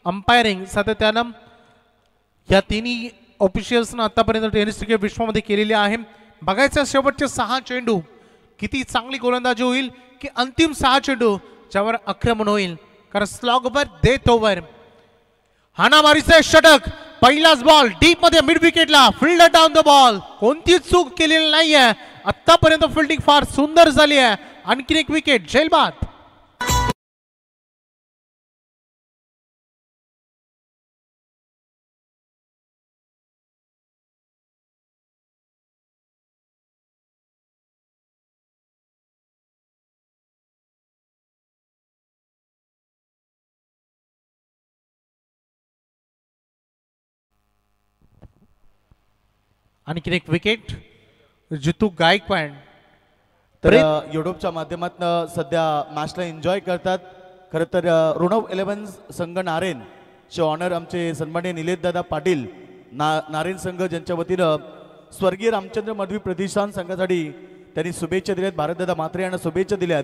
अंपायरिंग सातत्यानं या तिन्ही ऑफिशियल्सनं आतापर्यंत टेनिस क्रिकेट विश्वामध्ये केलेली आहे. बघायचं शेवटचे 6 चेंडू किती चांगली गोलंदाजी होईल की अंतिम 6 चेंडू ज्यावर आक्रमण होईल, कारण स्लॉग ओव्हर डेथ ओव्हर. हाणामारीचे षटक. पहिलाच बॉल डीप मध्ये मिड विकेटला फिल्डर डाऊन द बॉल. कोणतीच चूक केलेली नाहीये आतापर्यंत. फिल्डिंग फार सुंदर झाली आहे. आणखी एक विकेट झेलबाद. आणखी एक विकेट जितू गायकवाड. तर युट्यूबच्या माध्यमातून सध्या मॅचला एन्जॉय करतात. खरं तर ऋणव 11 संघ नारेन चे ऑनर आमचे सन्माननीय निलेश दादा पाटील नारेन संघ, ज्यांच्या वतीनं स्वर्गीय रामचंद्र मडवी प्रतिष्ठान संघासाठी त्यांनी शुभेच्छा दिल्यात. भारतदादा म्हात्रे यांना शुभेच्छा दिल्यात.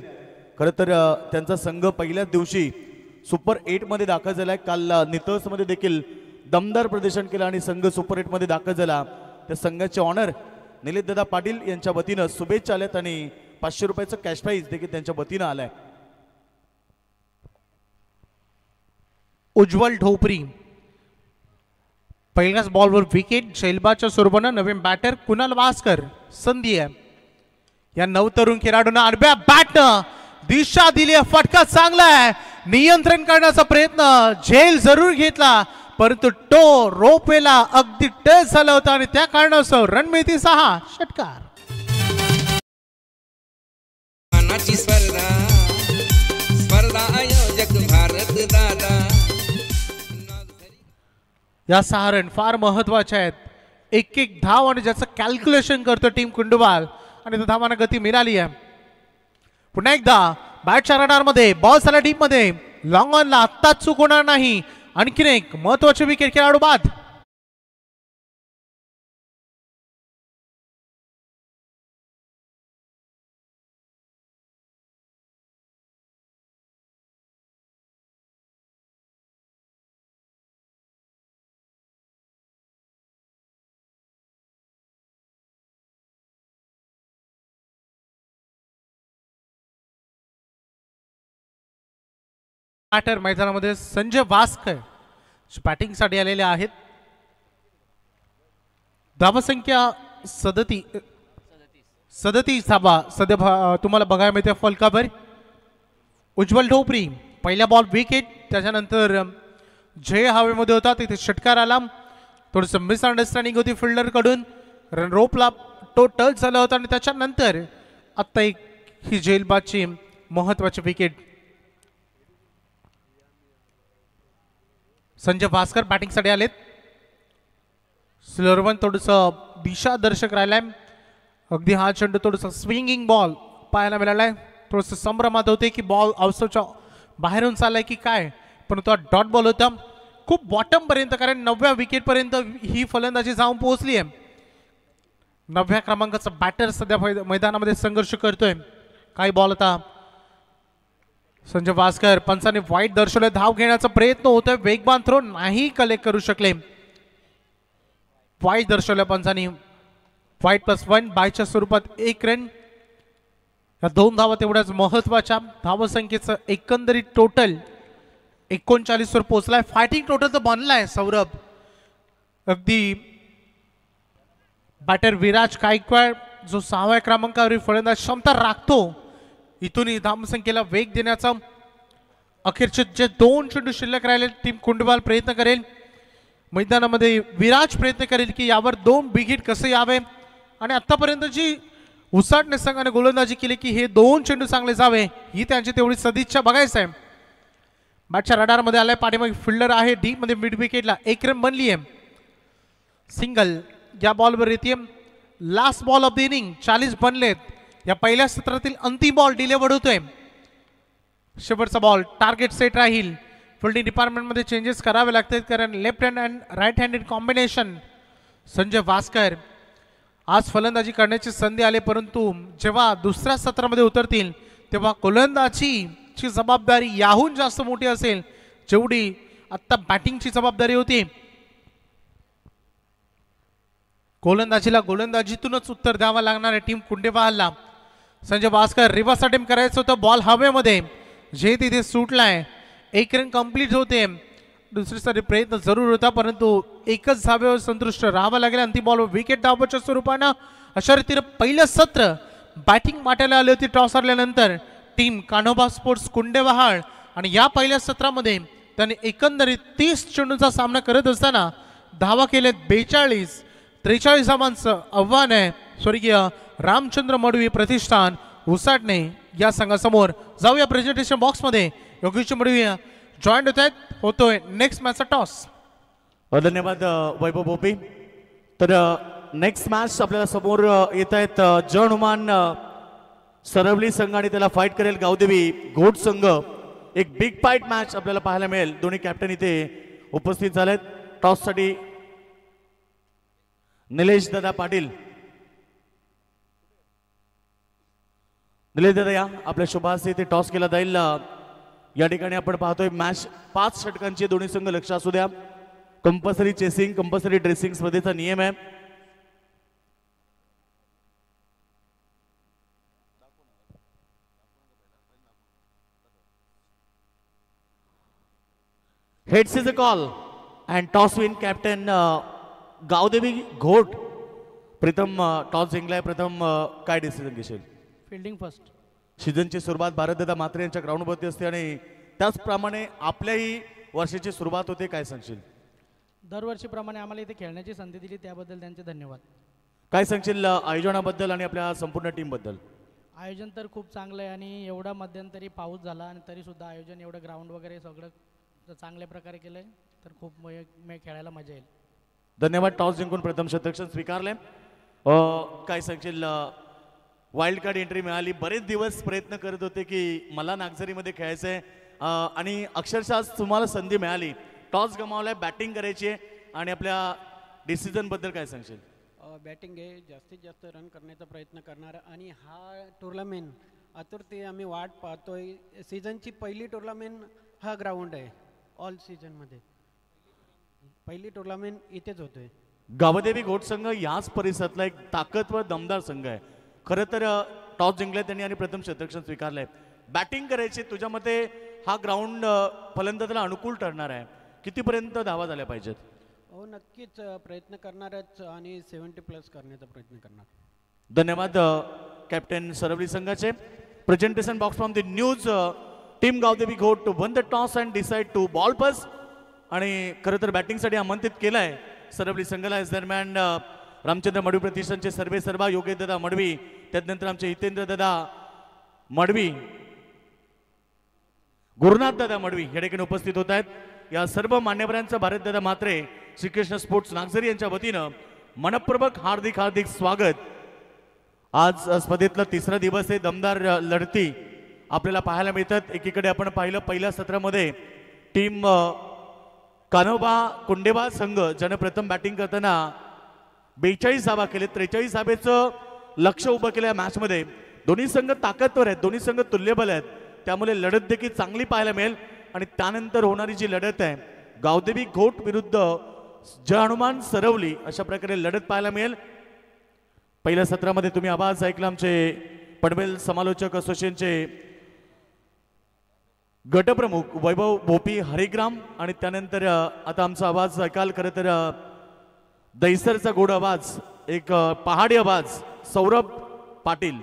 खरं तर त्यांचा संघ पहिल्याच दिवशी सुपर 8 मध्ये दाखल झालाय. काल नितळसमध्ये देखील दमदार प्रदर्शन केलं आणि संघ सुपर 8 मध्ये दाखल झाला. त्या संघाचे ऑनर निलेश दादा पाटील यांच्या वतीनं शुभेच्छा आल्यात आणि 500 रुपयाचं कॅश प्राईज देखील त्यांच्या वतीनं आलाय. उज्ज्वल ढोपरी. पहिल्याच बॉलवर विकेट. झेलबाच्या स्वरूपानं नवीन बॅटर कुणाल वास्कर. संधी आहे या नवतरुण खेळाडूंना आडव्या बॅटनं दिशा दिली आहे. फटका चांगला आहे. नियंत्रण करण्याचा प्रयत्न झेल जरूर घेतला परंतु तो रोपेला अगदी टच झाला होता आणि त्या कारणास्तव रन मिळती 6. षटकार. मानाची स्पर्धा आयोजक भारत दादा. या 6 रन फार महत्वाचे आहेत. एक धाव आणि ज्याचं कॅल्क्युलेशन करतो टीम कुंडवाल आणि त्या धावांना गती मिळाली आहे. पुन्हा एकदा बॅटच्या रडारमध्ये बॉल झाला डीप मध्ये. लॉंग ऑनला आत्ताच चूक होणार नाही. आणखीन एक महत्वाचे विकेट खेळाडू बाद. बॅटर मैदानामध्ये संजय वास्कर बॅटिंग साठी आलेले आहेत. धावसंख्या 37 धावा सध्या तुम्हाला बघायला मिळते फलकावर. उज्ज्वल ढोपरी पहिला बॉल विकेट. त्याच्यानंतर जय हवेमध्ये होता तिथे षटकार आला. थोडस मिसअंडरस्टँडिंग होती फिल्डर कडून. रन रोपला तो टच झाला होता आणि त्याच्यानंतर आता एक ही झेलबादची महत्वाची विकेट. संजय भास्कर बॅटिंग साठी आलेत. स्लोरवन थोडस दिशा दर्शक राहिलाय. अगदी हा चेंडू थोडस स्विंगिंग बॉल पाहायला मिळालाय. थोडस संभ्रमात होते की बॉल आउटच्या बाहेरून चाललाय की काय परंतु डॉट बॉल होता. खूप बॉटम पर्यंत कारण 9व्या विकेट पर्यंत ही फलंदाजी जाऊन पोहोचली आहे. 9व्या क्रमांकाचा बॅटर सध्या मैदानामध्ये संघर्ष करतोय. काही बॉल आता संजय भास्कर पंचाने वाईट दर्शवले. धाव घेण्याचा प्रयत्न होतोय. वेगवान थ्रो नाही कलेक्ट करू शकले. वाईट दर्शवल्या पंचाने. वाईट +1 बायच्या स्वरूपात 1 रन. या 2 धावा तेवढ्याच महत्वाच्या. धावसंख्येचं एकंदरीत टोटल 39 वर पोहोचलाय. फायटिंग टोटल तर बनलाय सौरभ. अगदी बॅटर विराज गायकवाड जो 6व्या क्रमांकावरील फलंदाज क्षमता राखतो. इथूनही धावसंख्येला वेग देण्याचा अखेरचे जे 2 चेंडू शिल्लक राहिले टीम कुंडवाल प्रयत्न करेल. मैदानामध्ये विराज प्रयत्न करेल की यावर 2 विकेट कसे यावे आणि आतापर्यंत जी उसाटणे संघाने गोलंदाजी केली की हे 2 चेंडू चांगले जावे ही त्यांची तेवढी सदिच्छा बघायचं आहे. बॅटच्या रडार मध्ये आलाय. पाठीमागे फिल्डर आहे. डीप मध्ये मिड विकेटला 1 रन बनली आहे. सिंगल या बॉलवर येते. Last ball of the inning 40 बनलेत. या पहिल्या सत्रातील अंतिम बॉल डिलेवर्ड होतोय. शेवटचा बॉल टार्गेट सेट राहील. फिल्डिंग डिपार्टमेंट मध्ये चेंजेस करावे लागतात कारण left hand and right handed combination. Sanjay Bhaskar आज फलंदाजी करण्याची संधी आली परंतु जेव्हा दुसऱ्या सत्रामध्ये उतरतील तेव्हा गोलंदाजीची जबाबदारी याहून जास्त मोठी असेल जेवढी आता बॅटिंगची जबाबदारी होती. गोलंदाजीला गोलंदाजीतूनच उत्तर द्यावं लागणार आहे टीम कुंडेवालला. संजय भास्कर रिव्हर्स अटेम्प्ट करायचं होतं. बॉल हवेमध्ये जे तिथे सुटलाय. 1 रन कंप्लीट होते. दुसरीसाठी प्रयत्न जरूर होता परंतु एकच धावेवर संतुष्ट राहावं लागेल. अंतिम बॉलवर विकेट धावच्या स्वरूपानं अशा रीतीने पहिलं सत्र बॅटिंग माटायला आली होती टॉस हरल्यानंतर टीम कान्होबा स्पोर्ट्स कुंडेवाहाळ आणि या पहिल्या सत्रामध्ये त्याने एकंदरीत 30 चेंडूंचा सामना करत असताना धावा केलेत 42. 43 धावांचं आव्हान आहे स्वर्गीय रामचंद्र मडवी प्रतिष्ठान उसाटणे या संघासमोर. जाऊया प्रेझेंटेशन बॉक्स मध्ये. योगेश मडवी जॉईंट होत आहेत. होतोय नेक्स्ट मॅचचा टॉस. धन्यवाद वैभव भोपी. तर नेक्स्ट मॅच आपल्याला समोर येत आहेत. जनुमान सरवली संघ आणि त्याला फाईट करेल गावदेवी घोट संघ. एक बिग फाईट मॅच आपल्याला पाहायला मिळेल. दोन्ही कॅप्टन इथे उपस्थित झालेत. टॉस साठी निलेश दादा पाटील. निलेश दादा या आपल्या शुभासी इथे टॉस केला जाईल. या ठिकाणी आपण पाहतोय मॅच 5 षटकांची. दोन्ही संघ लक्ष असू द्या. कंपल्सरी चेसिंग कंपल्सरी ड्रेसिंग स्पर्धेचा नियम आहे. Heads is a call and toss win captain Gavdevi Ghot. प्रथम टॉस जिंकलाय. प्रथम काय डिसिजन घेशील? Fielding first. सीझनची सुरुवात भारतदादा म्हात्रे यांच्या ग्राउंडवरती असते आणि त्याचप्रमाणे आपल्याही वर्षाची सुरुवात होते. काय सांगशील? दरवर्षीप्रमाणे आम्हाला इथे खेळण्याची संधी दिली त्याबद्दल त्यांचे धन्यवाद. काय सांगशील आयोजनाबद्दल आणि आपल्या संपूर्ण टीमबद्दल? आयोजन तर खूप चांगलं आहे आणि एवढा मध्यंतरी पाऊस झाला आणि तरीसुद्धा आयोजन एवढं ग्राउंड वगैरे सगळं चांगल्या प्रकारे केलं आहे तर खूप खेळायला मजा येईल. धन्यवाद. टॉस जिंकून प्रथम शतरक्षण स्वीकारले. काय सांगशील? वाईल्ड कार्ड एंट्री मिळाली. बरेच दिवस प्रयत्न करत होते की मला नागझरीमध्ये खेळायचं आहे आणि अक्षरशः तुम्हाला संधी मिळाली. टॉस गमावलाय, बॅटिंग करायची आहे आणि आपल्या डिसिजनबद्दल काय सांगशील? बॅटिंग आहे, जास्तीत जास्त रन करण्याचा प्रयत्न करणार आणि हा टुर्नामेंट आतुरते आम्ही वाट पाहतोय. सीझनची पहिली टुर्नामेंट हा ग्राउंड आहे. ऑल सीझनमध्ये पहिली टुर्नामेंट इथेच होतोय. गावदेवी घोट संघ याच परिसरातला एक ताकदवर दमदार संघ आहे. खरं तर टॉस जिंकलाय त्यांनी आणि प्रथम शतरक्षण स्वीकारलंय. बॅटिंग करायची. तुझ्या मते हा ग्राउंड फलंदाजाला अनुकूल ठरणार आहे. कितीपर्यंत धावा झाल्या पाहिजेत? हो नक्कीच प्रयत्न करणारच आणि 70+ करण्याचा प्रयत्न करणार. धन्यवाद कॅप्टन सरवली संघाचे. Presentation box from the news team Gavdevi Ghot to won the toss and decide to bowl pass. आणि खरं तर बॅटिंगसाठी आमंत्रित केलंय सरवली संघाला. याच दरम्यान रामचंद्र मडवी प्रतिष्ठानचे सर्वे सर्वा योगेश दादा मडवी, त्यानंतर आमचे हितेंद्र दादा मडवी, गुरुनाथ दादा मडवी या ठिकाणी उपस्थित होत आहेत. या सर्व मान्यवरांचं भारतदादा म्हात्रे श्रीकृष्ण स्पोर्ट्स नागझरी यांच्या वतीनं मनपूर्वक हार्दिक हार्दिक स्वागत. आज स्पर्धेतला तिसरा दिवस आहे. दमदार लढती आपल्याला पाहायला मिळतात. एकीकडे आपण पाहिलं पहिल्या सत्रामध्ये टीम कान्होबा कुंडेबा संघ ज्याने प्रथम बॅटिंग करताना 42 धावा केले. 43 धावेचं लक्ष उभं केलं या मॅचमध्ये. दोन्ही संघ ताकदवर आहेत, दोन्ही संघ तुल्यबल आहेत, त्यामुळे लढत देखील चांगली पाहायला मिळेल. आणि त्यानंतर होणारी जी लढत आहे गावदेवी घोट विरुद्ध जय हनुमान सरवली अशा प्रकारे लढत पाहायला मिळेल. पहिल्या सत्रामध्ये तुम्ही आवाज ऐकला आमचे पनवेल समालोचक असोसिएशनचे गटप्रमुख वैभव भोपी हरिग्राम आणि त्यानंतर आता आमचा आवाज ऐकाल खरं तर दैसरचा गोड आवाज, एक पहाडी आवाज Saurabh Patil.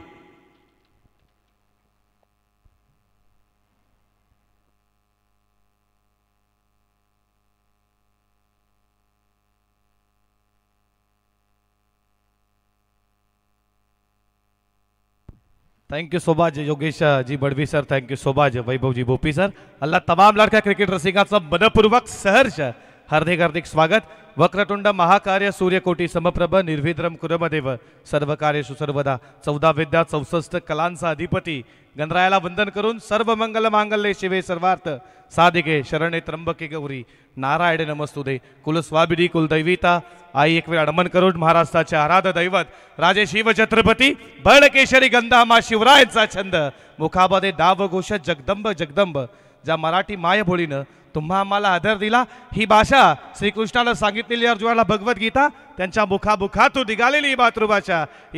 Thank you so much Yogesh ji Badvi sir, thank you so much Vaibhav ji Bhopi sir. Allah तमाम लड़का क्रिकेट रसिकाचं मनपूर्वक सहर्ष हार्दिक हार्दिक स्वागत. वक्रतुंड महाकार्य सूर्यकोटी समप्रभ निर्विद्रम कुरमदेव सर्व कार्येषु सर्वदा 14 विद्या 64 कलांचा अधिपती गणरायाला वंदन करून सर्व मंगल मांगल्ये शिवे सर्वार्थ साधिके शरणे त्र्यंबके गौरी नारायण नमस्तुते. कुलस्वामिनी कुलदैविता आई एक वेळ अडमन करून महाराष्ट्राचे आराध्य दैवत राजे शिव छत्रपती बळकेशरी गंधामा शिवरायांचा छंद मुखामध्ये दाव घोष जगदंब जगदंब. ज्या मराठी मायभोळीनं तुम्हा आम्हाला आदर दिला, ही भाषा श्रीकृष्णाला सांगितलेली अर्जुनाला भगवद्गीता त्यांच्या मुखामुखातून निघालेली ही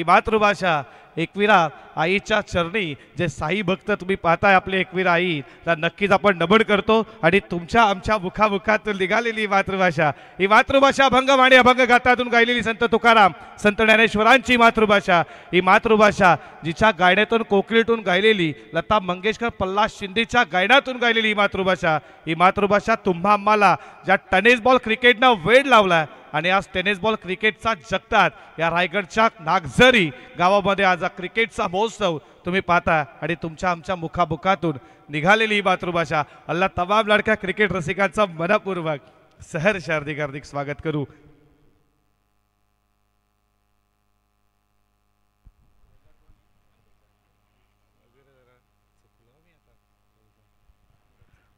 मातृभाषा एकविरा आईच्या चरणी जे साई भक्त तुम्ही पाहताय आपले एकविरा आई, तर नक्कीच आपण नमन करतो. आणि तुमच्या आमच्या मुखामुखातून निघालेली ही मातृभाषा अभंगवाणी अभंग गातातून गायलेली संत तुकाराम संत ज्ञानेश्वरांची मातृभाषा, ही मातृभाषा जिच्या गायनातून कोकिळेतून गायलेली लता मंगेशकर पल्लास शिंदेच्या गायनातून गायलेली ही मातृभाषा तुम्हा आम्हाला ज्या टेनिस बॉल क्रिकेटनं वेळ लावला आणि आज टेनिस बॉल क्रिकेटचा जगतात या रायगडच्या नागझरी गावामध्ये आज क्रिकेटचा महोत्सव तुम्ही पाहता आणि तुमच्या आमच्या मुखामुखातून निघालेली ही मातृभाषा. अल्लाह तमाम लडक्या क्रिकेट रसिकांचा मनपूर्वक सहर्ष हार्दिक हार्दिक स्वागत करू.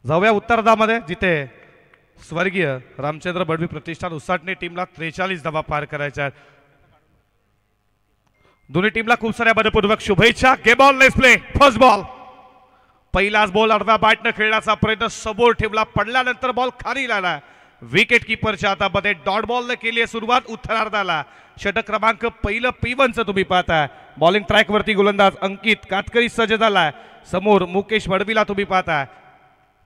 जाऊया उत्तरार्धामध्ये जिथे स्वर्गीय रामचंद्र बडवी प्रतिष्ठान उसाटणे टीमला 43 धावा पार करायच्या आहेत. दोन्ही टीमला खूप साऱ्या मनपूर्वक शुभेच्छा. Game on let's play. First ball. पहिलाच बॉल आडव्या बॅटने खेळण्याचा प्रयत्न समोर ठेवला, पडल्यानंतर बॉल खाली लागला. विकेट किपरच्या हातामध्ये डॉट बॉलने केली आहे सुरुवात उत्तरार्धाला. षटक क्रमांक पहिलं P1चं तुम्ही पाहताय. बॉलिंग ट्रॅक वरती गोलंदाज अंकित कातकरी सज्ज झालाय. समोर मुकेश मडवीला तुम्ही पाहताय.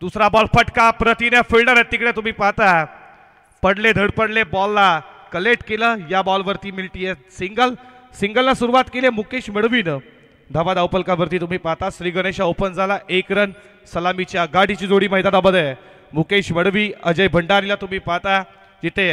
दुसरा बॉल फटका प्रतिने फिल्डर आहे तिकडे तुम्ही पाहता पडले धडपडले बॉलला कलेक्ट केलं या बॉलवरती मिळतीये सिंगल सिंगलला सुरुवात केली मुकेश मडवीनं धावा धावपलकावरती तुम्ही पाहता श्री गणेश ओपन झाला 1 रन सलामीच्या गाडीची जोडी मैदानामध्ये मुकेश मडवी अजय भंडारीला तुम्ही पाहता जिथे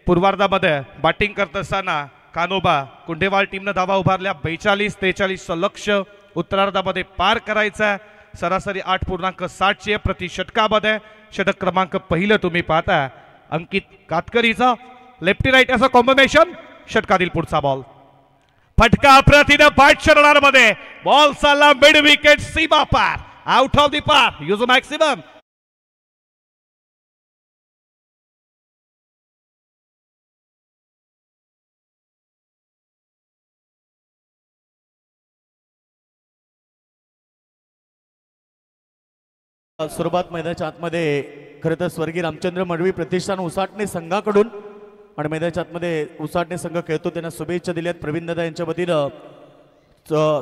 पूर्वार्धामध्ये बॅटिंग करत असताना कानोबा कुंडेवाल टीमनं धावा उभारल्या 42-43 लक्ष्य उत्तरार्धामध्ये पार करायचा सरासरी 8.60 ची प्रति षटकामध्ये षटक क्रमांक पहिलं तुम्ही पाहता अंकित कातकरीचा लेफ्टी राईट असं कॉम्बिनेशन षटकातील पुढचा बॉल फटका प्रतिने पाठ षटकामध्ये बॉल चालला मिड विकेट सीमा पार आउट ऑफ द पार यूज मॅक्सिमम सुरुवात मैदानाच्या आतमध्ये खरं तर स्वर्गीय रामचंद्र मडवी प्रतिष्ठान उसाटणे संघाकडून आणि मैदानाच्या आतमध्ये उसाटणे संघ खेळतो त्यांना शुभेच्छा दिल्यात प्रवीण दादा यांच्या वतीनं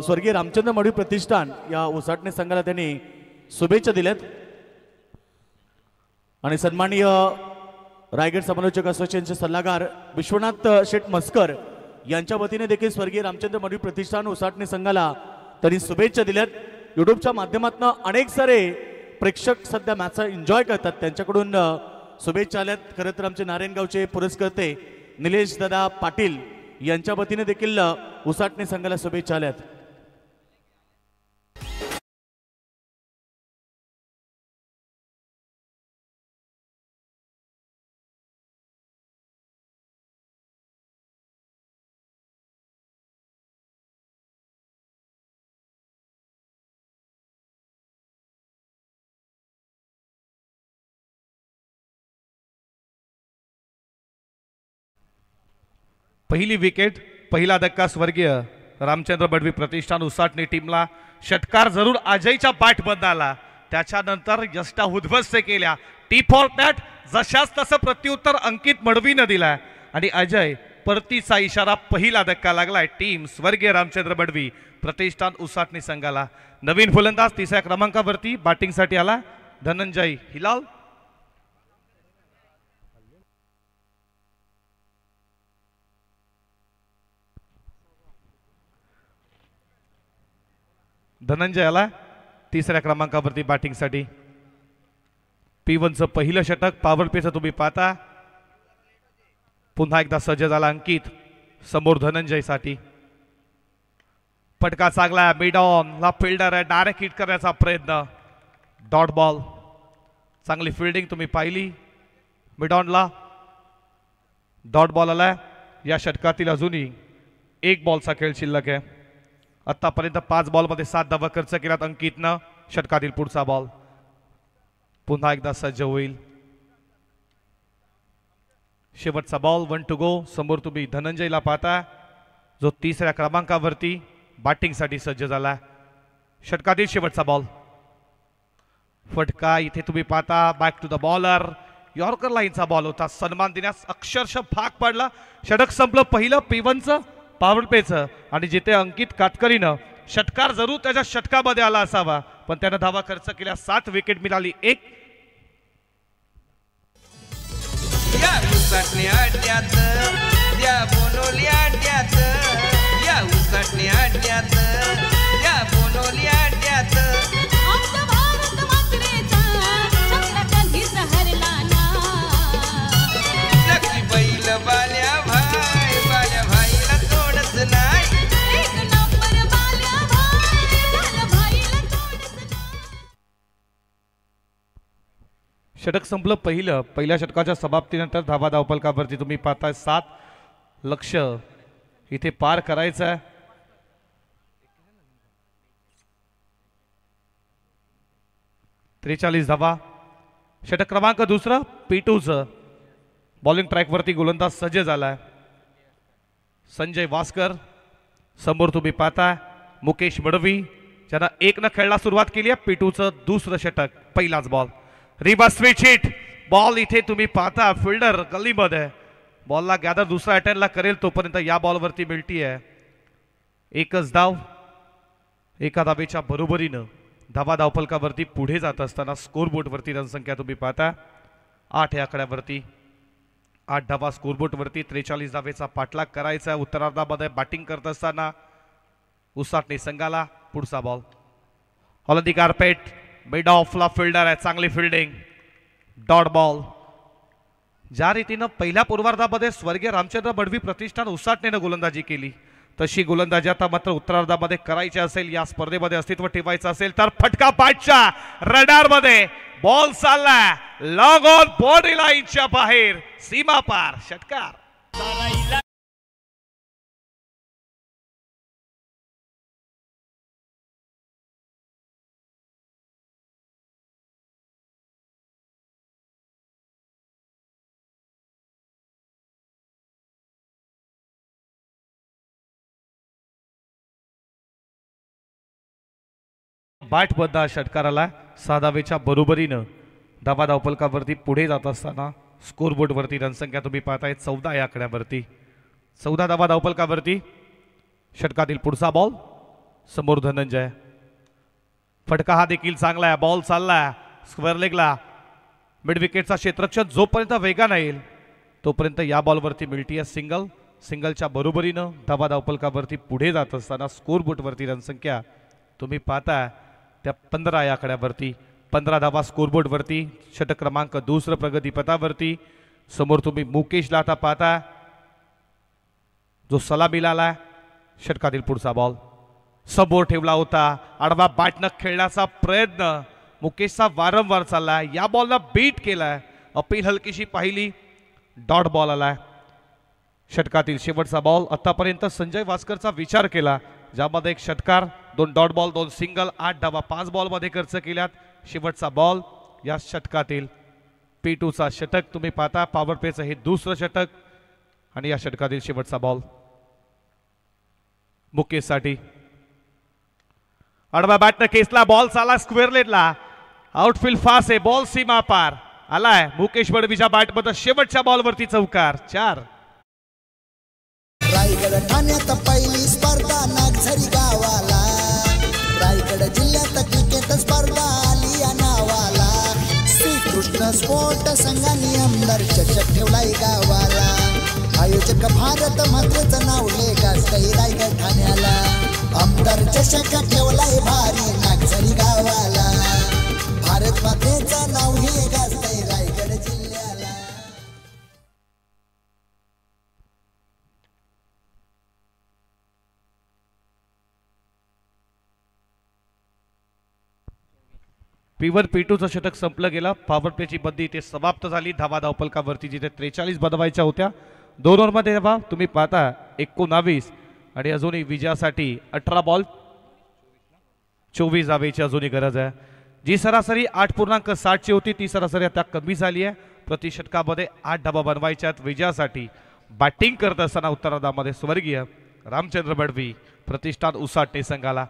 स्वर्गीय रामचंद्र मडवी प्रतिष्ठान या उसाटणे संघाला त्यांनी शुभेच्छा दिल्यात आणि सन्माननीय रायगड समालोचक असोसिएशनचे सल्लागार विश्वनाथ शेठ मस्कर यांच्या वतीने देखील स्वर्गीय रामचंद्र मडवी प्रतिष्ठान उसाटणे संघाला त्यांनी शुभेच्छा दिल्यात युट्यूबच्या माध्यमातून अनेक सारे प्रेक्षक सध्या मॅच एन्जॉय करतात त्यांच्याकडून शुभेच्छा आल्यात खरं तर आमचे नारायणगावचे पुरस्कर्ते निलेश दादा पाटील यांच्या वतीने देखील उसाटणे संघाला शुभेच्छा आल्यात पहिली विकेट पहिला धक्का स्वर्गीय रामचंद्र मडवी प्रतिष्ठान उसाटणे टीमला षटकार जरूर अजयच्या बॅट बंद आला त्याच्यानंतर यष्टा उद्ध्वस्त केल्या टी फॉर बॅट जशाच तसं प्रत्युत्तर अंकित मडवीनं दिलाय आणि अजय परतीचा इशारा पहिला धक्का लागलाय टीम स्वर्गीय रामचंद्र मडवी प्रतिष्ठान उसाटणे संघाला नवीन फलंदाज तिसऱ्या क्रमांकावरती बॅटिंगसाठी आला धनंजय हिलाल धनंजय आला तिसऱ्या क्रमांकावरती बॅटिंगसाठी P1चं पहिलं षटक पॉवर प्लेचं तुम्ही पाहता पुन्हा एकदा सज्ज झाला अंकित समोर धनंजयसाठी फटका चांगला मिड ऑन ला फिल्डर आहे डायरेक्ट हिट करण्याचा प्रयत्न डॉट बॉल चांगली फिल्डिंग तुम्ही पाहिली मिड ऑनला डॉट बॉल आला या षटकातील अजूनही 1 बॉलचा खेळ शिल्लक आहे आतापर्यंत 5 बॉलमध्ये 7 धावा खर्च केल्यात अंकितनं षटकातील पुढचा बॉल पुन्हा एकदा सज्ज होईल शेवटचा बॉल 1 टू गो समोर तुम्ही धनंजयला पाहता जो तिसऱ्या क्रमांकावरती बॅटिंगसाठी सज्ज झाला षटकातील शेवटचा बॉल फटका इथे तुम्ही पाहता back to the bowler yorker लाईनचा बॉल होता सन्मान देण्यास अक्षरशः भाग पडला षटक संपलं पहिलं P1चं पॉवर प्लेचं आणि जिथे अंकित कातकरीनं षटकार जरूर त्याच्या षटकामध्ये आला असावा पण त्यानं धावा खर्च केल्या 7 विकेट मिळाली 1 या उसाटणे अड्ड्यात या बोनोली अड्ड्यात या उसाटणे अड्ड्यात या बोनोली अड्ड्यात आमचा भारत मात्रेचा चांगला कधीच हरला ना नक्की बैल बाल्या भाईला तोडच नाही एक नंबर बाल्या भाईला तोडच नाही षटक संपलं पहिल्या षटकाच्या समाप्तीनंतर धावा धावपलकावरती तुम्ही पाहताय 7 लक्ष इथे पार करायचं आहे 43 धावा षटक क्रमांक दुसरं P2चं बॉलिंग ट्रॅकवरती गोलंदाज सज्ज झालाय संजय वास्कर समोर तुम्ही पाहता मुकेश मडवी ज्यांना 1 न खेळला सुरुवात केली आहे P2चं दुसरं षटक पहिलाच ball reverse switch hit ball इथे तुम्ही पाहता फिल्डर गल्लीमध्ये बॉलला गॅदर दुसरा अटेंडला करेल तोपर्यंत या बॉलवरती मिळती आहे 1च धाव एका धावेच्या बरोबरीनं धावा धावफलकावरती पुढे जात असताना स्कोरबोर्डवरती रनसंख्या तुम्ही पाहता 8 या आकड्यावरती 8 धावा स्कोरबोर्डवरती 43 धावेचा पाठलाग करायचा. उत्तरार्धामध्ये बॅटिंग करत असताना उसाटणे संघाला पुढचा बॉल. हॉलंदी कार्पेट मिड ऑफला फिल्डर आहे, चांगली फिल्डिंग, डॉट बॉल. ज्या रीतीनं पहिल्या पूर्वार्धामध्ये स्वर्गीय रामचंद्र बडवी प्रतिष्ठान उसाटणेनं गोलंदाजी केली तशी गोलंदाजी आता मात्र उत्तरार्धामध्ये करायची असेल, या स्पर्धेमध्ये अस्तित्व ठेवायचं असेल तर फटका पाठच्या रडारमध्ये बॉल चालला लॉंग ऑन बॉडी लाईनच्या बाहेर, सीमा पार षटकार. बाट बद्दा षटकाराला 6 धावेच्या बरोबरीनं धावा धावफलकावरती पुढे जात असताना स्कोरबोर्डवरती रनसंख्या तुम्ही पाहताय 14 या आकड्यावरती. 14 धावा धावफलकावरती षटकातील पुढचा बॉल. समोर धनंजय, फटका हा देखील चांगला आहे, बॉल चालला स्क्वेअर लेगला. मिड विकेटचा क्षेत्ररक्षण जोपर्यंत वेगानं येईल तोपर्यंत या बॉलवरती मिळतीये सिंगल. सिंगलच्या बरोबरीनं धावा धावफलकावरती पुढे जात असताना स्कोरबोर्डवरती रनसंख्या तुम्ही पाहता त्या 15 या आकड्यावरती. 15 धावा स्कोरबोर्डवरती. षटक क्रमांक 2 प्रगतीपथावरती. समोर तुम्ही मुकेशला आता पाहता जो सलामीला आला. षटकातील पुढचा बॉल समोर ठेवला होता, आडवा बॅटनं खेळण्याचा प्रयत्न मुकेशचा वारंवार चाललाय, या बॉलला बीट केलाय, अपील हलकीशी पाहिली, डॉट बॉल आलाय. षटकातील शेवटचा बॉल. आतापर्यंत संजय वास्करचा विचार केला ज्यामध्ये 1 षटकार, 2 डॉट बॉल, 2 सिंगल, 8 धावा 5 बॉलमध्ये खर्च केल्यात. शेवटचा बॉल या षटकातील P2चा षटक तुम्ही पाहता. पॉवर प्लेचं हे दुसरं षटक आणि या षटकातील शेवटचा बॉल मुकेशसाठी. आडवा बॅटनं केसला, बॉल चाला स्क्वेअर लेटला, आउटफील्ड फास्ट आहे, बॉल सीमा पार आलाय. मुकेश बडवीच्या बॅटमध्ये शेवटच्या बॉलवरती चौकार. 4. रायगड ठाण्यात पहिली स्पर्धा नागझरी गावाला, रायगड जिल्ह्यात क्रिकेट स्पर्धा आली या नावाला. श्रीकृष्ण स्पोर्ट संघाने आमदार चषक ठेवलाय गावाला, आयोजक भारत मातेचं नाव गाजतंय रायगड ठाण्याला. आमदार चषक ठेवलाय भारी नागझरी गावाला, भारत मातेचं नाव हे गाजतंय रायगड जिल्ह्याला. P1 P2चं षटक संपलं गेलं. पॉवर प्लेची बंदी इथे समाप्त झाली. धावा धावफलकावरती जिथे 43 बनवायच्या होत्या 2 ओव्हरमध्ये धावा तुम्ही पाहता 19 आणि अजूनही विजयासाठी 18 बॉल 24 धावेची अजूनही गरज आहे. जी सरासरी 8.60 होती ती सरासरी आता कमी झाली आहे. प्रति षटकामध्ये 8 धावा बनवायच्यात विजयासाठी. बॅटिंग करत असताना उत्तरार्धामध्ये स्वर्गीय रामचंद्र बडवी प्रतिष्ठान उसाटणे संघाला.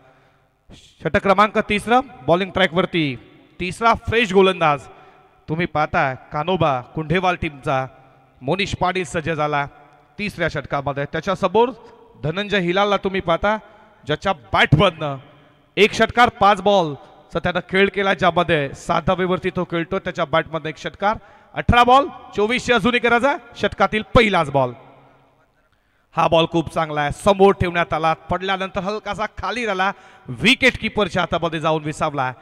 षटक क्रमांक 3 बॉलिंग ट्रॅकवरती 3रा फ्रेश गोलंदाज तुम्ही पाहता कानोबा कुंढेवाल टीमचा मोनिश पाटील सज्ज झाला 3ऱ्या षटकामध्ये. त्याच्यासमोर धनंजय हिलालला तुम्ही पाहता ज्याच्या बॅटमधनं 1 षटकार 5 बॉल त्यानं खेळ केला, ज्यामध्ये 7 धावेवरती तो खेळतो. त्याच्या बॅटमधनं 1 षटकार 18 बॉल 24 अजूनही गरज आहे. षटकातील पहिलाच बॉल. हा बॉल खूप चांगला आहे, समोर ठेवण्यात आला, पडल्यानंतर हलकासा खाली राहिला, विकेट किपरच्या हातामध्ये जाऊन विसावला.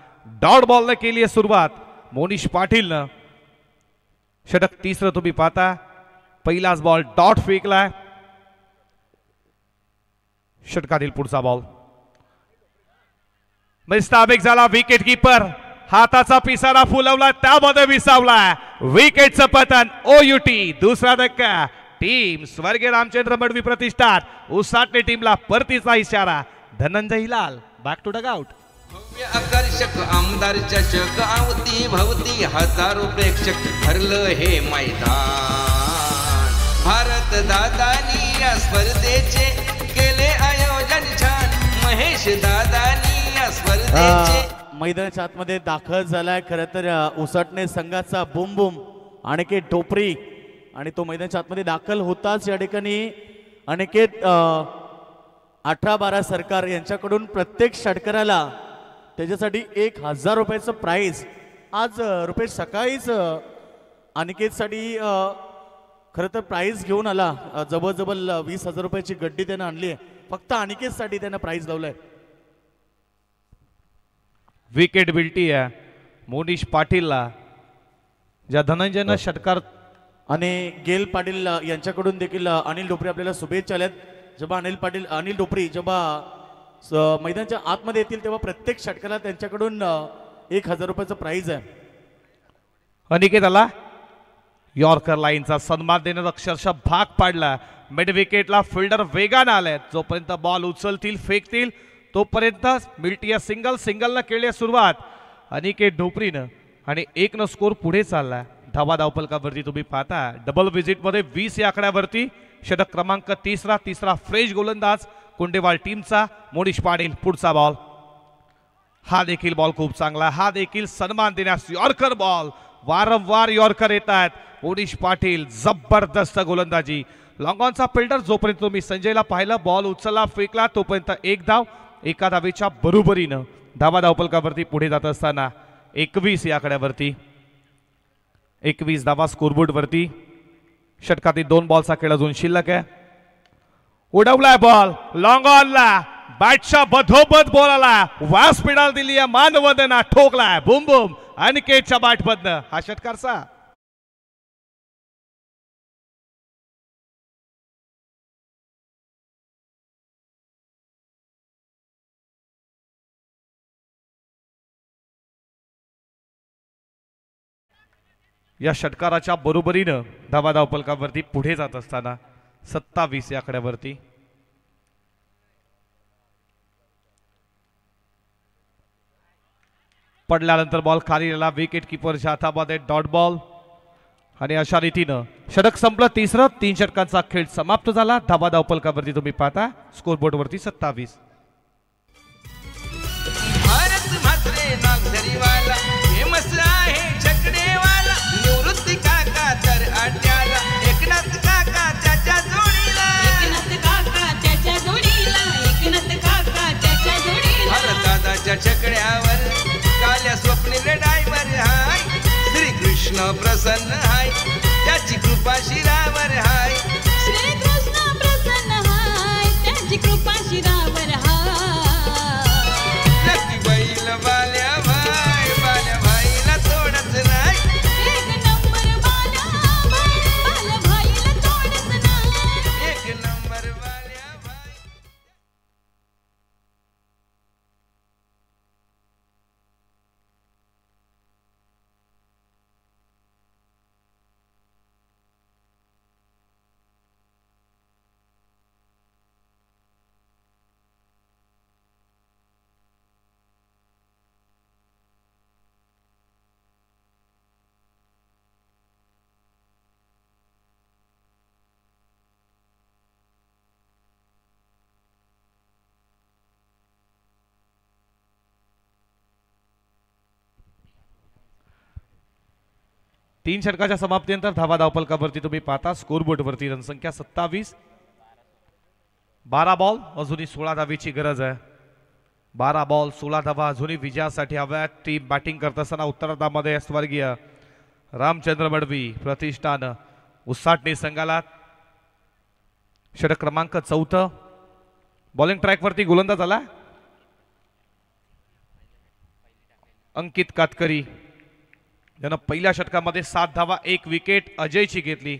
डॉट बॉलने केली आहे सुरुवात मोनिश पाटीलनं. षटक 3 तुम्ही पाहता पहिलाच बॉल डॉट फेकलाय. षटकातील पुढचा बॉल मिस्ताबिक झाला, विकेट किपर हाताचा पिसारा फुलवला, त्यामध्ये विसावला, विकेटचं पतन. OUT दुसरा धक्का. टीम स्वर्गीय रामचंद्र बडवी प्रतिष्ठान उसाटणे टीमला परतीचा इशारा. Dhananjay Hilal back to dugout. भव्य आकर्षक आमदार चषक आवती भवती हजारो प्रेक्षक भरलं हे मैदान. भारत दादानी या स्पर्धेचे केले आयोजन छान. महेश दादानी या स्पर्धेचे मैदानाच्या आतमध्ये दाखल झालाय खरं तर उसाटणे संघाचा बुम बुम अनिकेत टोपरी आणि तो मैदानाच्या आतमध्ये दाखल होताच या ठिकाणी अनिकेत 18-12 सरकार यांच्याकडून प्रत्येक षटकाराला त्याच्यासाठी 1,000 रुपयाचं प्राईज आज रुपेश सकाळीच अनिकेतसाठी खरं तर प्राईज घेऊन आला. जवळजवळ 20,000 रुपयाची गड्डी त्यानं आणली आहे. फक्त अनिकेतसाठी त्यानं प्राईज लावलंय. विकेट बिल्टी आहे मोनिश पाटीलला, ज्या धनंजयनं षटकार. आणि गेल पाटील यांच्याकडून देखील अनिल डोपरे आपल्याला शुभेच्छा आल्यात. जेव्हा अनिल डोपरे जेव्हा मैदानाच्या आतमध्ये येतील तेव्हा प्रत्येक षटकाला त्यांच्याकडून 1,000 रुपयाचं प्राईज आहे. अनिकेताला यॉर्कर लाईनचा सन्मान देण्यात अक्षरशः भाग पाडला. मिड विकेटला फिल्डर वेगानं आले. जोपर्यंत बॉल उचलतील फेकतील तोपर्यंत मिल्टिया सिंगलनं केली सुरुवात अनिकेत ढोपरीनं आणि 1 स्कोर पुढे चालला. धावा धावपलकावरती तुम्ही पाहता डबल विजिटमध्ये 20 या आकड्यावरती षटक क्रमांक तिसरा फ्रेश गोलंदाज कुंडेवाल टीमचा मोनिश पाटील. पुढचा बॉल, हा देखील बॉल खूप चांगला, हा देखील सन्मान देण्यास यॉर्कर बॉल. वारंवार यॉर्कर येत आहेत. मोनिश पाटील जबरदस्त गोलंदाजी. लॉंग ऑनचा फिल्डर जोपर्यंत तुम्ही संजयला पाहिलं बॉल उचलला फेकला तोपर्यंत 1 धाव. एका धावेच्या बरोबरीनं धावा धावपलकावरती पुढे जात असताना 21 या आकड्यावरती 21 धावा स्कोरबोर्ड वरती. षटकातील 2 बॉलचा खेळ अजून शिल्लक आहे. उडवलाय बॉल लॉंग ऑनला, बॅटच्या बधोबध बॉल आला, व्यासपीठाला दिली आहे मानवंदना, ठोकलाय बुम बुम अनिकेतच्या बॅटमधनं. हा षटकारचा या षटकाराच्या बरोबरीनं धावा धावपलकावरती पुढे जात असताना 27 या आकड्यावरती. पडल्यानंतर बॉल खाली गेला. विकेट किपरच्या हातामध्ये डॉट बॉल आणि अशा रीतीनं षटक संपलं. 3 षटकांचा खेळ समाप्त झाला. धावा धावपलकावरती तुम्ही पाहता स्कोरबोर्ड वरती 27. भारत म्हात्रे नागझरीवाला फेमस आहे छकडेवाला. निवृत्ती काका तर अड्ड्याला, एकनाथ काका त्याच्या जोडीला. भारतदादाच्या छकड्यावर काल्या स्वप्नील डायवर हाय. श्रीकृष्ण प्रसन्न हाय, त्याची कृपा शिरावर हाय. लकी बैल बाल्या भाईला तोडच नाही. एक नंबर बाल्या भाई. तीन षटकाच्या समाप्तीनंतर धावा धावपलकावरती तुम्ही पाहता स्कोरबोर्ड वरती रनसंख्या 27. 12 बॉल अजूनही 16 धावेची गरज आहे. 12 बॉल 16 धावा अजूनही विजयासाठी हव्यात. टीम बॅटिंग करत असताना उत्तरार्धामध्ये स्वर्गीय रामचंद्र मडवी प्रतिष्ठान उसाटणे संघाला षटक क्रमांक 4. बॉलिंग ट्रॅक वरती गोलंदाज आला अंकित कातकरी, ज्यानं पहिल्या षटकामध्ये 7 धावा 1 विकेट अजयची घेतली.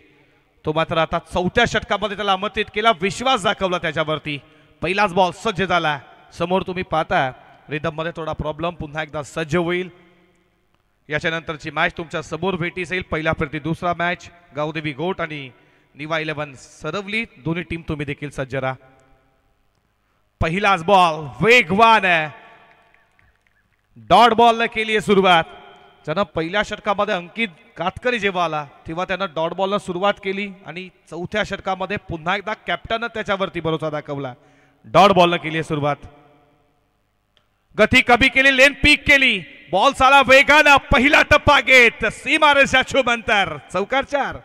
तो मात्र आता 4थ्या षटकामध्ये त्याला आमंत्रित केला, विश्वास दाखवला त्याच्यावरती. पहिलाच बॉल सज्ज झाला. समोर तुम्ही पाहता रिदम मध्ये थोडा प्रॉब्लेम, पुन्हा एकदा सज्ज होईल. याच्यानंतरची मॅच तुमच्या समोर भेटीस येईल. पहिला प्रति दुसरा मॅच गावदेवी गोट आणि निवा 11 सरवली, दोन्ही टीम तुम्ही देखील सज्ज राहा. पहिलाच बॉल वेगवान आहे, डॉट बॉलने केली आहे सुरुवात. ज्यानं पहिल्या षटकामध्ये अंकित कातकरी जेव्हा आला तेव्हा त्यानं डॉट बॉलनं सुरुवात केली आणि 4थ्या षटकामध्ये पुन्हा एकदा कॅप्टननं त्याच्यावरती भरोसा दाखवला. डॉट बॉलनं केली आहे सुरुवात. गती कमी केली, लेन पीक केली, बॉल चाला वेगानं, पहिला टप्पा घेत सीमारेषा शुभ अंतर, चौकार 4.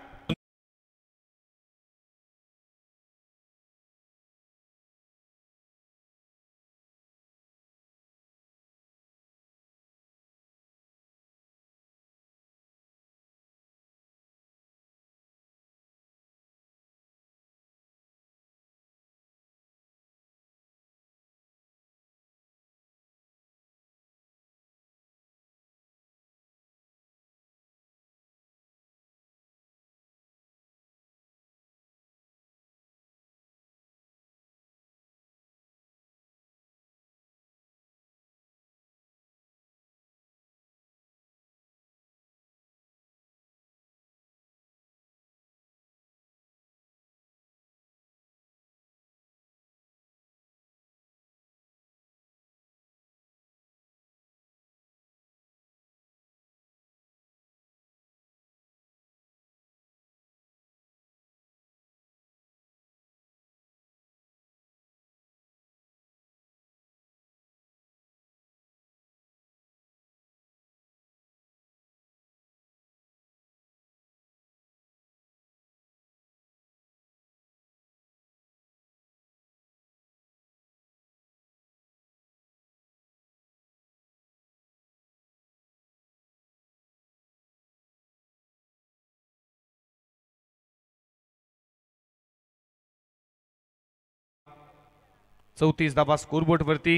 34 धावा स्कोरबोर्ड वरती.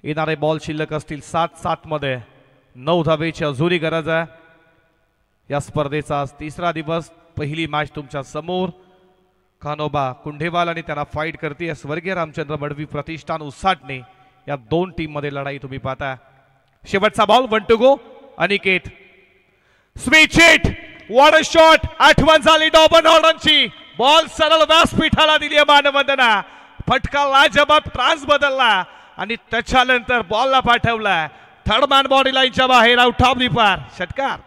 येणारे बॉल शिल्लक असतील 7-7 मध्ये. 9 धावेची अजूनही गरज आहे. या स्पर्धेचा आज तिसरा दिवस. पहिली मॅच तुमच्या समोर. कान्होबा कुंढेवाल आणि त्यांना फाईट करते स्वर्गीय रामचंद्र मडवी प्रतिष्ठान उसाटणे. या दोन टीम मध्ये लढाई तुम्ही पाहता. शेवटचा ball 1 to go. Aniket sweet hit. What a shot. आठवण झाली डॉबन ऑर्डरची. बॉल सरळ व्यासपीठाला दिली मानवंदना. फटका लाजबाब ट्रान्स बदलला आणि त्याच्यानंतर बॉलला पाठवला. थर्ड मॅन बॉडी लाईनच्या बाहेर. आउट ऑफ दी पार. षटकार.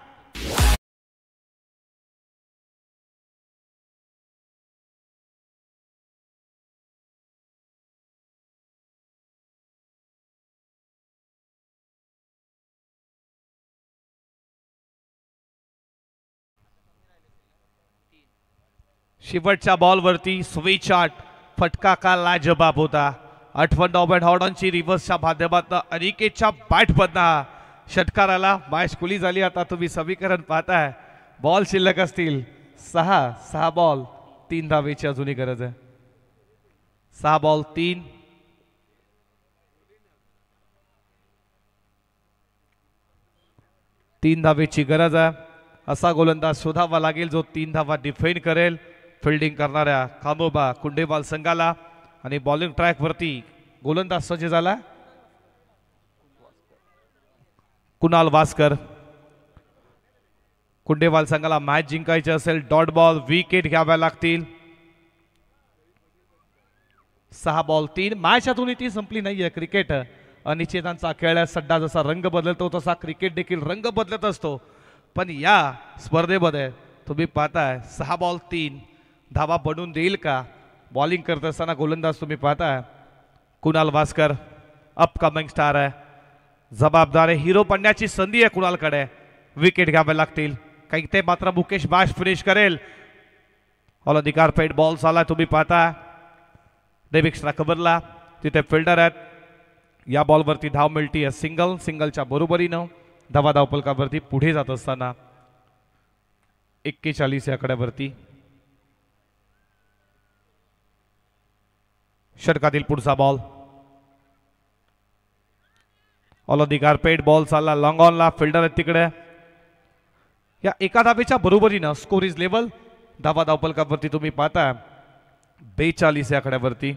शेवटच्या बॉलवरती स्विच आर्ट. फटका का लाजबाब होता. आठवण डॉबन हॉर्डनची रिव्हर्सच्या माध्यमातून अनिकेतच्या बॅटमधनं षटकाराला मॅच खुली झाली. आता तुम्ही समीकरण पाहताय. बॉल शिल्लक असतील 6 बॉल 3 धावेची अजूनही गरज आहे. 6 बॉल 3. तीन धावेची गरज आहे. असा गोलंदाज शोधावा लागेल जो 3 धावा डिफेंड करेल. फिल्डिंग करणाऱ्या कान्होबा कुंढेवाल संघाला. आणि बॉलिंग ट्रॅक वरती गोलंदाज सज्ज झाला कुणाल वास्कर. कुंढेवाल संघाला मॅच जिंकायची असेल डॉट बॉल विकेट घ्याव्या लागतील. 6 बॉल 3. मॅच अजूनही ती संपली नाहीये. क्रिकेट अनिश्चितांचा खेळ आहे. सड्डा जसा रंग बदलतो तसा क्रिकेट देखील रंग बदलत असतो. पण या स्पर्धेमध्ये तुम्ही पाहताय 6 बॉल 3 धावा बनवून देईल का. बॉलिंग करत असताना गोलंदाज तुम्ही पाहताय कुणाल वास्कर. अपकमिंग स्टार आहे. जबाबदार आहे. हिरो बनण्याची संधी आहे कुणालकडे. विकेट घ्यावे लागतील. काही ते मात्र मुकेश मॅच फिनिश करेल. ऑल अधिकार पेट बॉल झाला तुम्ही पाहता. डेबिक्सला कबरला तिथे फिल्डर आहेत. या बॉलवरती धाव मिळती सिंगल. सिंगलच्या बरोबरीनं धावा धावपलकावरती पुढे जात असताना 41 या आकड्यावरती. षटकातील पुढचा बॉल. ऑल अधिकार पेट बॉल चालला लॉंग ऑनला. फिल्डर आहेत तिकडे. या एका धावेच्या बरोबरीनं स्कोर इज लेवल. धावा धावपलकावरती तुम्ही पाहता 42 या आकड्यावरती.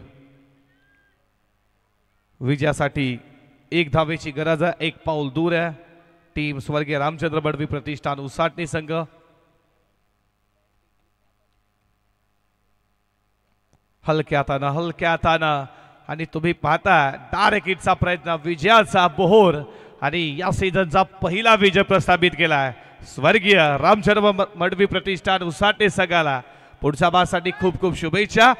विजयासाठी 1 धावेची गरज आहे. 1 पाऊल दूर आहे टीम स्वर्गीय रामचंद्र मडवी प्रतिष्ठान उसाटणे संघ. हलक्या हातानं आणि तुम्ही पाहता डायरेक्ट हिटचा प्रयत्न. विजयाचा बोहोर आणि या सीझनचा पहिला विजय प्रस्थापित केलाय स्वर्गीय रामचंद्र मडवी प्रतिष्ठान उसाटणे संघाला. पुढच्या बासाठी खूप खूप शुभेच्छा.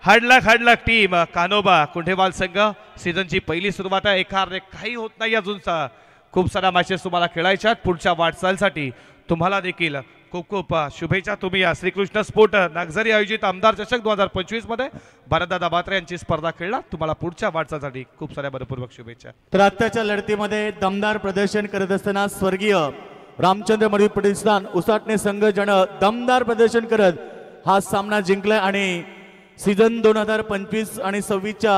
हडलक टीम कान्होबा कुंढेवाल संघ. सीझनची पहिली सुरुवात आहे. एखादे काही होत नाही अजूनचा. खूप साऱ्या मॅचेस तुम्हाला खेळायच्या. पुढच्या वाटचालीसाठी तुम्हाला देखील खूप खूप शुभेच्छा. तुम्ही या श्रीकृष्ण स्पोर्ट नागझरी आयोजित आमदार चषक 2025 मध्ये भारतदादा बात्रे यांची स्पर्धा खेळला. तुम्हाला पुढच्या वाटचालीसाठी खूप साऱ्या मनपूर्वक शुभेच्छा. तर आत्ताच्या लढतीमध्ये दमदार प्रदर्शन करत असताना स्वर्गीय रामचंद्र मडवी प्रतिष्ठान उसाटणे संघ ज्यानं दमदार प्रदर्शन करत हा सामना जिंकलाय आणि सीझन 2025 आणि 26च्या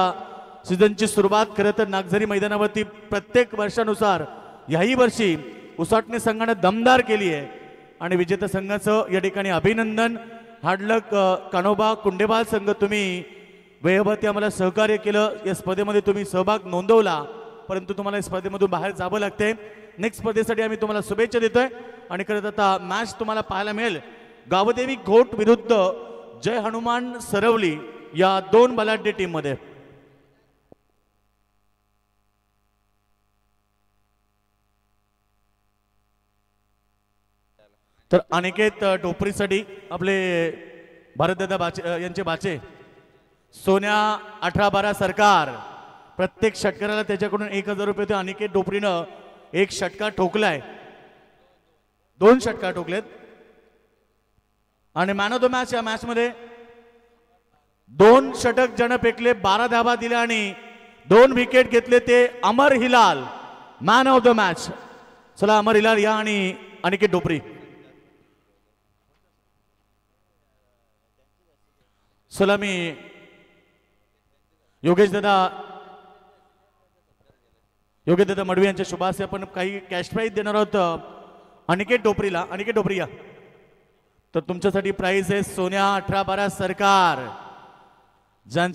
सीझनची सुरुवात खरं तर नागझरी मैदानावरती प्रत्येक वर्षानुसार याही वर्षी उसाटणे संघाने दमदार केली आहे. आणि विजेता संघाचं या ठिकाणी अभिनंदन. हार्डलक कान्होबा कुंढेवाल संघ तुम्ही वेळेवरती आम्हाला सहकार्य केलं. या स्पर्धेमध्ये तुम्ही सहभाग नोंदवला परंतु तुम्हाला या स्पर्धेमधून बाहेर जावं लागते. नेक्स्ट स्पर्धेसाठी आम्ही तुम्हाला शुभेच्छा देतोय. आणि खरं तर आता मॅच तुम्हाला पाहायला मिळेल गावदेवी घोट विरुद्ध जय हनुमान सरवली या 2 बलाढ्य टीम मध्ये. तर अनिकेत टोपरीसाठी आपले भारतदादा बाचे यांचे बाचे सोन्या 18-12 सरकार प्रत्येक षटकाराला त्याच्याकडून 1000 रुपये ते अनिकेत टोपरीनं 1 षटकार ठोकलाय. 2 षटकार ठोकलेत. आणि मॅन ऑफ द मॅच या मॅच मध्ये 2 षटक ज्यानं फेकले 12 धावा दिल्या आणि 2 विकेट घेतले ते Amar Hilal man of the match. चला अमर हिलाल या आणि अनिकेत टोपरी. सलामी योगेश दादा मडवी यांच्या शुभासे आपण काही कॅश प्राईज देणार आहोत अनिकेत डोपरिया. तर तुमच्यासाठी प्राइस आहे सोन्या 18-12 सरकार, ज्यांच्या